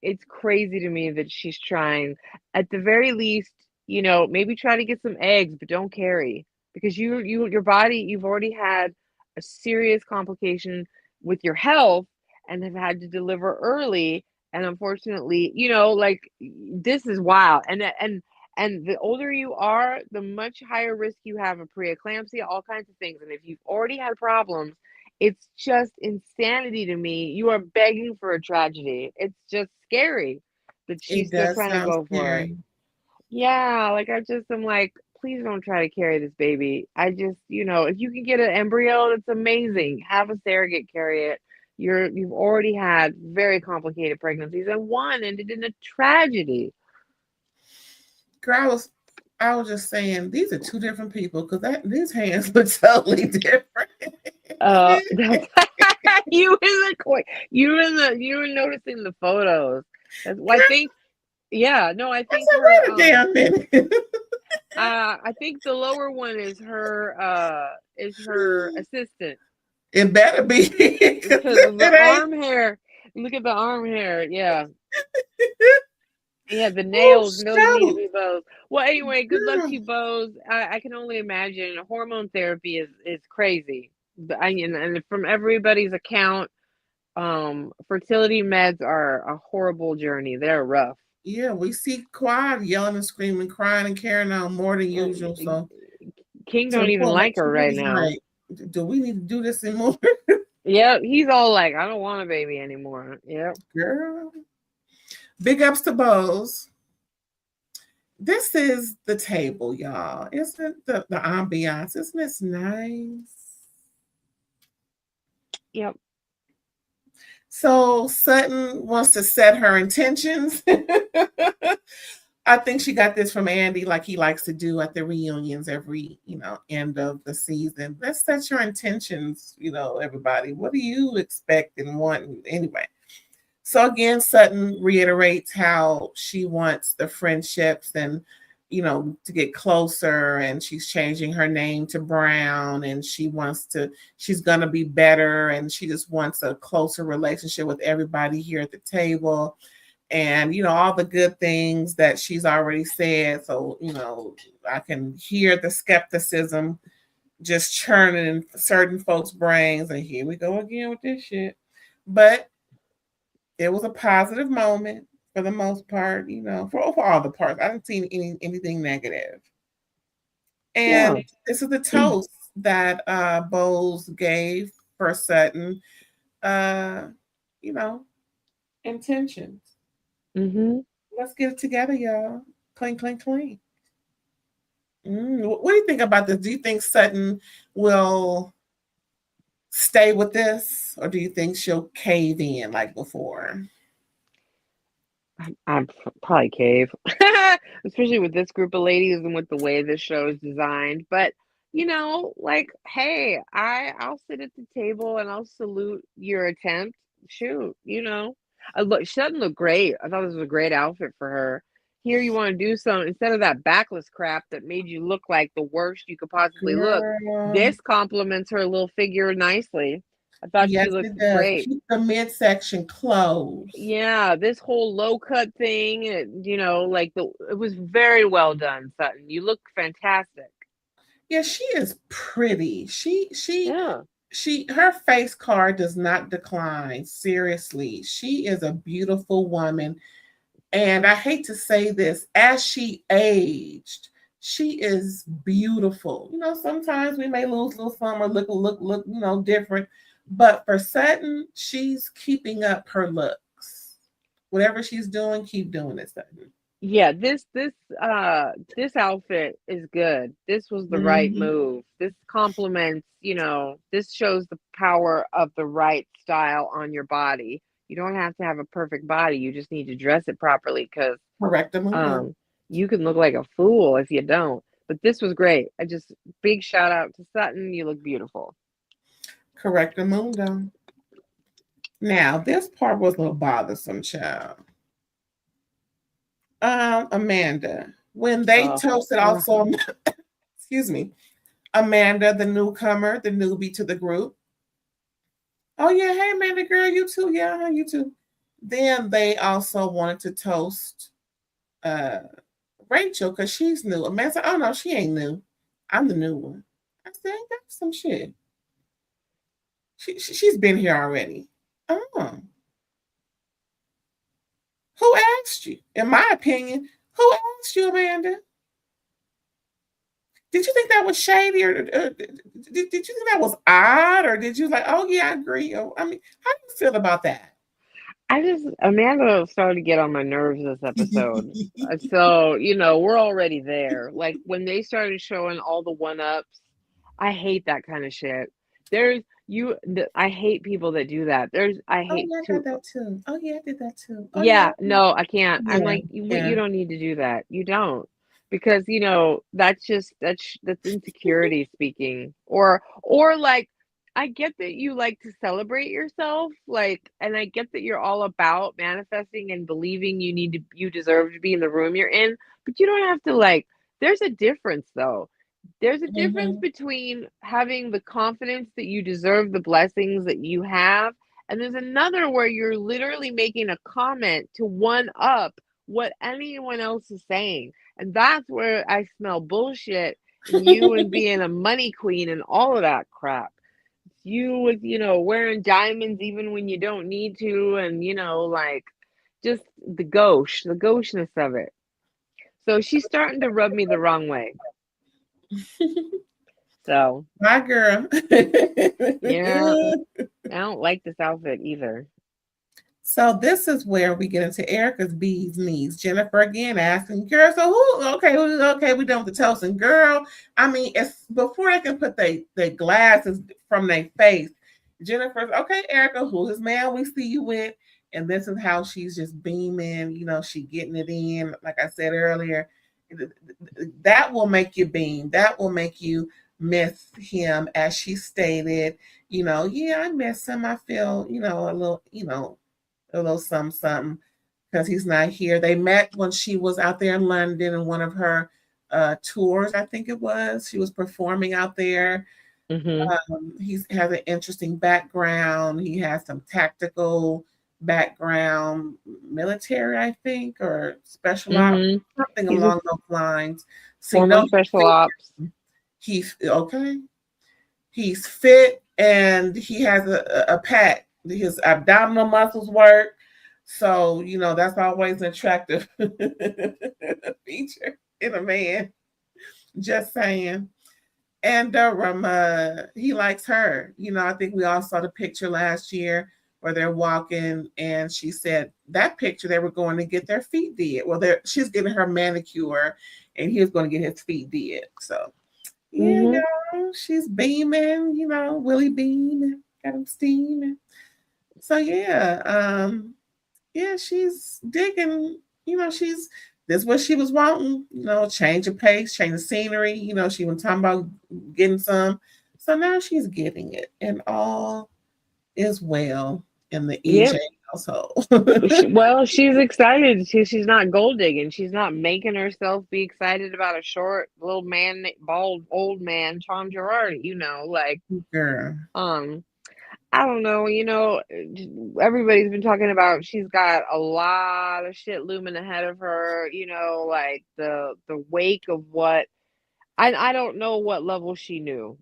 it's crazy to me that she's trying, at the very least, maybe try to get some eggs, but don't carry, because your body, you've already had a serious complication with your health and have had to deliver early. And unfortunately, like, this is wild. And the older you are, the much higher risk you have of preeclampsia, all kinds of things. And if you've already had problems, it's just insanity to me. You are begging for a tragedy. It's just scary that she's still trying to go for it. Yeah, like I'm like, please don't try to carry this baby. I just, if you can get an embryo, that's amazing. Have a surrogate carry it. You've already had very complicated pregnancies and one ended in a tragedy. Girl, I was just saying these are two different people because these hands look totally different. You were noticing the photos. I think, yeah, no, I think wait a damn minute. I think the lower one is her assistant. It better be because of the arm hair. Look at the arm hair, yeah. Yeah, the nails, those need to be Bose. Well, anyway, good luck to you, Bose. I can only imagine hormone therapy is crazy. And from everybody's account, fertility meds are a horrible journey. They're rough. Yeah, we see Quad yelling and screaming, crying and carrying on more than usual. So King don't even like her right now. Like, do we need to do this anymore? Yeah, he's all like, I don't want a baby anymore. Yep. Girl. Big ups to Bose. This is the table, y'all. Isn't the ambiance? Isn't this nice? Yep. So Sutton wants to set her intentions. I think she got this from Andy, like he likes to do at the reunions every, end of the season. Let's set your intentions, everybody. What do you expect and want? Anyway. So again, Sutton reiterates how she wants the friendships and, to get closer, and she's changing her name to Brown, and she's going to be better, and she just wants a closer relationship with everybody here at the table. And, all the good things that she's already said. So, I can hear the skepticism just churning in certain folks' brains. And here we go again with this shit. But it was a positive moment for the most part, for all the parts. I didn't see anything negative. And Yeah. this is the toast that Bowles gave for Sutton, uh, you know, intentions. Mm-hmm. Let's get it together, y'all. Clean, clean, clean. What do you think about this? Do you think Sutton will stay with this, or do you think she'll cave in like before? I'm probably cave, especially with this group of ladies and with the way this show is designed. But like, hey, I'll sit at the table and I'll salute your attempt. Shoot, she doesn't look great. I thought this was a great outfit for her. Here, you want to do some instead of that backless crap that made you look like the worst you could possibly look. Girl. This complements her little figure nicely. I thought she Yes, looked it does. great. Keep the midsection closed. Yeah, this whole low cut thing, like it was very well done, Sutton. You look fantastic. Yeah, she is pretty. Yeah. Her face card does not decline. Seriously. She is a beautiful woman. And I hate to say this, as she aged, she is beautiful. Sometimes we may lose a little some or look, different. But for Sutton, she's keeping up her looks. Whatever she's doing, keep doing it, Sutton. Yeah, this outfit is good. This was the right Mm-hmm. move. This complements, this shows the power of the right style on your body. You don't have to have a perfect body. You just need to dress it properly because Correct the mundo. you can look like a fool if you don't. But this was great. Big shout out to Sutton. You look beautiful. Correct the mundo. Now, this part was a little bothersome, child. Amanda, when they toasted also, excuse me, Amanda, the newcomer, the newbie to the group. Oh yeah, hey Amanda, girl, you too. Yeah, you too. Then they also wanted to toast Rachel because she's new. Amanda said, "Oh no, she ain't new. I'm the new one." I said, "Ain't that some shit?" She's been here already. Oh, who asked you? In my opinion, who asked you, Amanda? Did you think that was shady, or did you think that was odd, or did you like, oh yeah, I agree? I mean, how do you feel about that? Amanda started to get on my nerves this episode. So, we're already there. Like when they started showing all the one-ups, I hate that kind of shit. I hate people that do that. I Oh hate yeah, I to, got that too. Oh yeah, I did that too. Oh yeah, yeah, no, I can't. I'm yeah, like, you yeah. don't need to do that. You don't. Because, that's insecurity speaking. Or like, I get that you like to celebrate yourself, like, and I get that you're all about manifesting and believing you deserve to be in the room you're in, but you don't have to like, there's a difference though. There's a difference Mm-hmm. between having the confidence that you deserve the blessings that you have, and there's another where you're literally making a comment to one up what anyone else is saying. And that's where I smell bullshit in you and being a money queen and all of that crap. It's you with, wearing diamonds even when you don't need to, and, like just the gaucheness of it. So she's starting to rub me the wrong way. So, My girl. yeah, I don't like this outfit either. So this is where we get into Erica's bees knees. Jennifer again asking, girl, so who? Okay, we done with the toasting, girl. I mean, it's before they can put the glasses from their face. Jennifer's okay, Erica, who's this man we see you with? And this is how she's just beaming. She getting it in. Like I said earlier, that will make you beam. That will make you miss him, as she stated. Yeah, I miss him. I feel, a little, a little something, something, because he's not here. They met when she was out there in London in one of her tours, I think it was. She was performing out there. Mhm. He has an interesting background. He has some tactical background, military, I think, or special ops, Mhm. something He's a along those lines. So you former know special ops. he's okay. He's fit and he has a pack. His abdominal muscles work. So, you know, that's always an attractive feature in a man. Just saying. And he likes her. You know, I think we all saw the picture last year where they're walking, and she said that picture they were going to get their feet did. Well, she's getting her manicure, and he was going to get his feet did. So yeah, Mhm. y'all, she's beaming. You know, Willie beaming, got him steaming. So yeah, she's digging. You know, this is what she was wanting. You know, change of pace, change of scenery. You know, she was talking about getting some. So now she's getting it, and all is well in the EJ Yep. household. Well, she's excited. She's not gold digging. She's not making herself be excited about a short little man, bald old man, Tom Girardi. Like, Girl. um, I don't know. Everybody's been talking about she's got a lot of shit looming ahead of her. Like the wake of what I don't know what level she knew.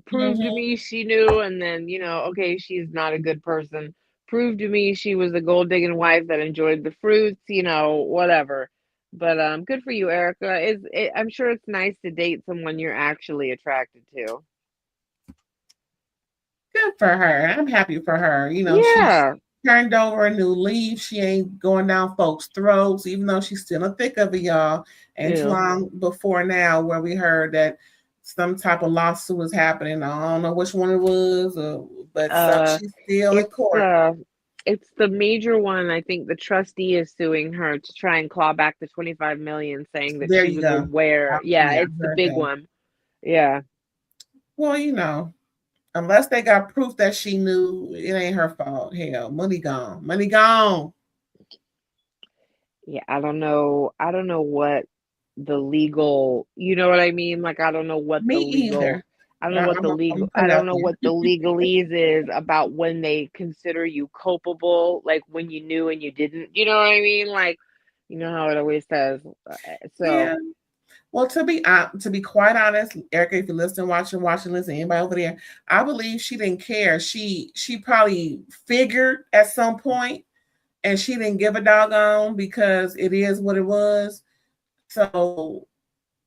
Prove to Mm-hmm. me she knew, and then okay, she's not a good person. Prove to me she was a gold digging wife that enjoyed the fruits. Whatever. But good for you, Erica. I'm sure it's nice to date someone you're actually attracted to. Good for her. I'm happy for her. You know, she's Yeah. turned over a new leaf. She ain't going down folks' throats, even though she's still in the thick of it, y'all. Ain't too Yeah. long before now where we heard that some type of lawsuit was happening. I don't know which one it was, but Uh, she's still in it's court. uh, it's the major one. I think the trustee is suing her to try and claw back the 25 million, saying that There she you was go. aware. Yeah, Yeah, it's I the heard big that. one. Yeah. Well, you know, unless they got proof that she knew, it ain't her fault. Hell, money gone. Money gone. Yeah, I don't know what the legal, you know what I mean? Like Me either. I don't know what the I'm legal, I putting it don't out know what there. the legalese is about when they consider you culpable, like when you knew and you didn't. You know what I mean? Like, you know how it always says. So, Yeah. Well, to be quite honest, Erica, if you listen, watching, listen, anybody over there, I believe she didn't care. She probably figured at some point, and she didn't give a doggone because it is what it was. So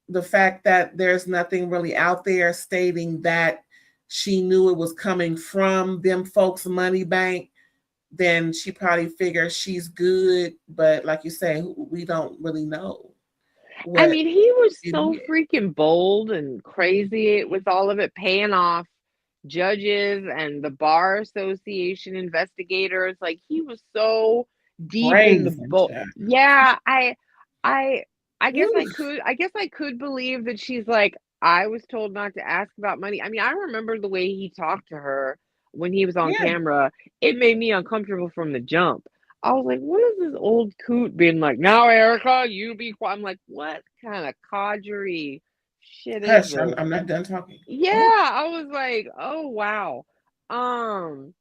the fact that there's nothing really out there stating that she knew it was coming from them folks' money bank, then she probably figured she's good. But like you say, we don't really know I what mean, he was it so is. freaking bold and crazy with all of it, paying off judges and the bar association investigators. Like, he was so deep in the Brazen boat. child. Yeah, I I guess I Ooh, could I guess I could believe that she's like, I was told not to ask about money. I mean, I remember the way he talked to her when he was on yeah, camera. It made me uncomfortable from the jump. I was like, what is this old coot being like? Now, Erica, you be quiet. I'm like, what kind of codgery shit is hush. this? I'm not done talking. Yeah, Oh, I was like, oh wow. Um,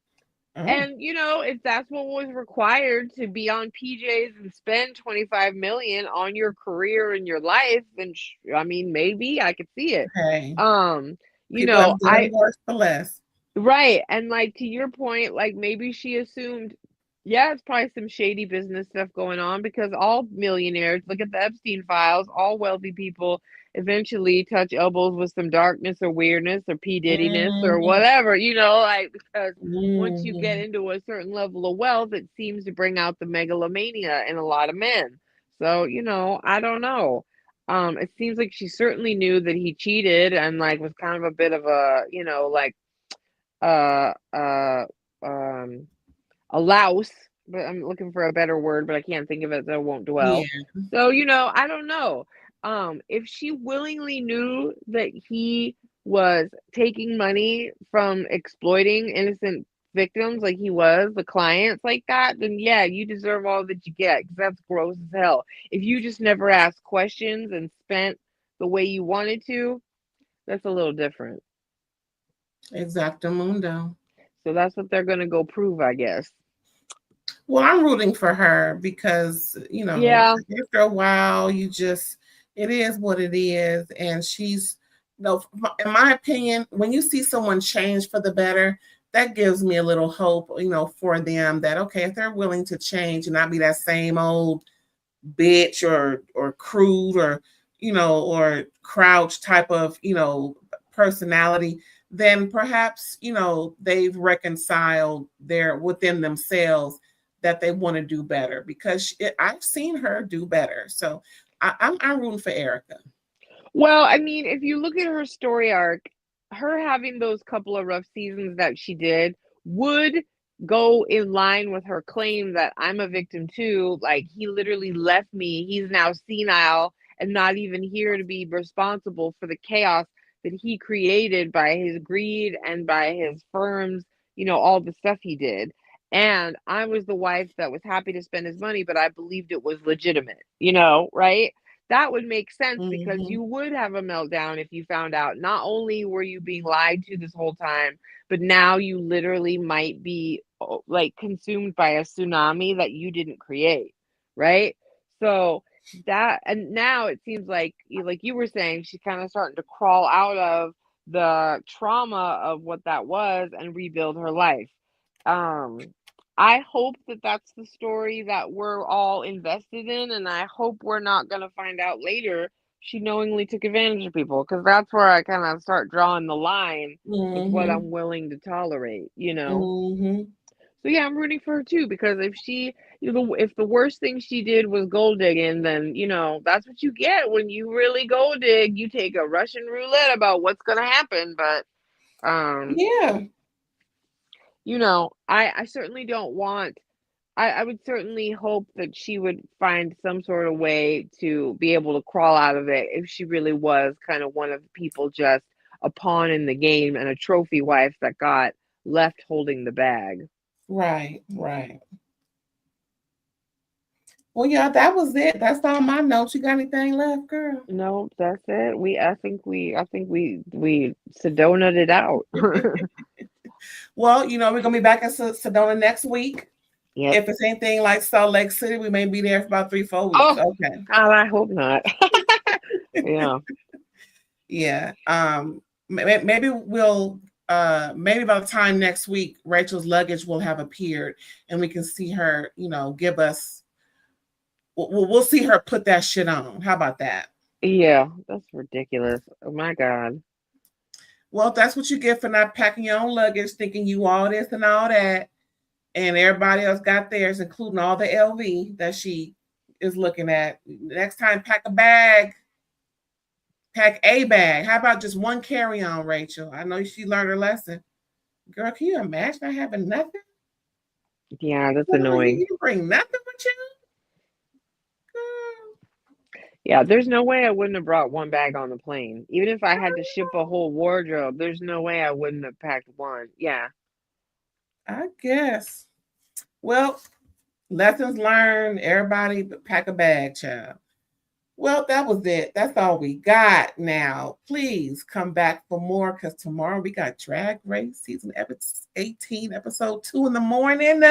oh, and if that's what was required to be on PJs and spend 25 million on your career and your life, then I mean, maybe I could see it. hey, Um, people have done I worse for less. Right, and, like, to your point, like, maybe she assumed, yeah, it's probably some shady business stuff going on because all millionaires, look at the Epstein files, all wealthy people eventually touch elbows with some darkness or weirdness or P. Diddy-ness or Mm-hmm, whatever, like, because once you get mm-hmm. into a certain level of wealth, it seems to bring out the megalomania in a lot of men. So, I don't know. It seems like she certainly knew that he cheated and, like, was kind of a bit of a, like, uh uh um a louse, but I'm looking for a better word, but I can't think of it, so I won't Yeah, dwell. So, I don't know. If she willingly knew that he was taking money from exploiting innocent victims like he was, the clients like that, then yeah, you deserve all that you get because that's gross as hell. If you just never asked questions and spent the way you wanted to, that's a little different. Exactamundo. So that's what they're gonna go prove, I guess. Well, I'm rooting for her because, Yeah. after a while, it is what it is. And she's, in my opinion, when you see someone change for the better, that gives me a little hope, for them that, okay, if they're willing to change and not be that same old bitch or crude or crouch type of, personality, then perhaps, they've reconciled their within themselves that they want to do better because I've seen her do better. So I'm rooting for Erica. Well, I mean, if you look at her story arc, her having those couple of rough seasons that she did would go in line with her claim that I'm a victim too. Like, he literally left me. He's now senile and not even here to be responsible for the chaos that he created by his greed and by his firms, all the stuff he did. And I was the wife that was happy to spend his money, but I believed it was legitimate, right? That would make sense because Mm-hmm. you would have a meltdown if you found out not only were you being lied to this whole time, but now you literally might be like consumed by a tsunami that you didn't create, right? So that, and now it seems like you were saying, she's kind of starting to crawl out of the trauma of what that was and rebuild her life. Um, I hope that that's the story that we're all invested in, and I hope we're not going to find out later she knowingly took advantage of people, because that's where I kind of start drawing the line with what Mm-hmm. I'm willing to tolerate. Mm-hmm. So yeah, I'm rooting for her too, because if she, if the worst thing she did was gold digging, then that's what you get when you really gold dig. You take a Russian roulette about what's going to happen, but um, Yeah. I certainly don't want. I would certainly hope that she would find some sort of way to be able to crawl out of it if she really was kind of one of the people, just a pawn in the game and a trophy wife that got left holding the bag. Right. Right. Well, yeah, that was it. That's all my notes. You got anything left, girl? No, that's it. I think we Sedona'd it out. Well, we're gonna be back in Sedona next week. Yep. If it's anything like Salt Lake City, we may be there for about 3-4 weeks. Oh, Okay. God, I hope not. Yeah. Yeah. Maybe maybe by the time next week, Rachel's luggage will have appeared and we can see her, give us. We'll see her put that shit on. How about that? Yeah, that's ridiculous. Oh my God. Well, that's what you get for not packing your own luggage, thinking you all this and all that, and everybody else got theirs, including all the LV that she is looking at. Next time, pack a bag. Pack a bag. How about just one carry-on, Rachel? I know she learned her lesson. Girl, can you imagine not having nothing? Yeah, that's Girl, annoying. you bring nothing with you? Yeah, there's no way I wouldn't have brought one bag on the plane. Even if I had to ship a whole wardrobe, there's no way I wouldn't have packed one. Yeah. I guess. Well, lessons learned. Everybody pack a bag, child. Well, that was it. That's all we got now. Please come back for more because tomorrow we got Drag Race season 18, episode 2 in the morning.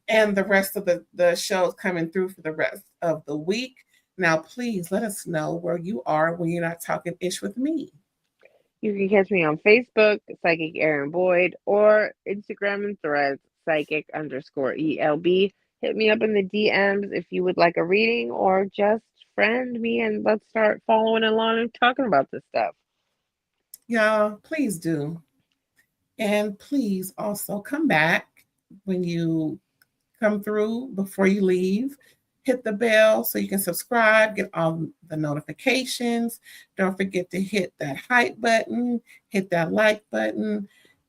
And the rest of the shows coming through for the rest of the week. Now, please let us know where you are when you're not talking ish with me. You can catch me on Facebook, Psychic Aaron Boyd, or Instagram and Threads, Psychic_ELB. Hit me up in the DMs if you would like a reading, or just friend me and let's start following along and talking about this stuff. Y'all, please do. And please also come back when you come through before you leave. Hit the bell so you can subscribe, get all the notifications. Don't forget to hit that hype button, hit that like button,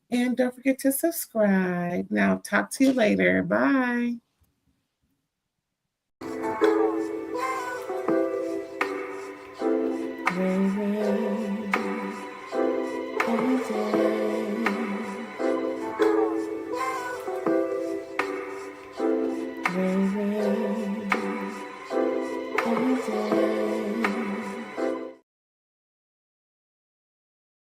and don't forget to subscribe. Now, talk to you later. Bye. Baby.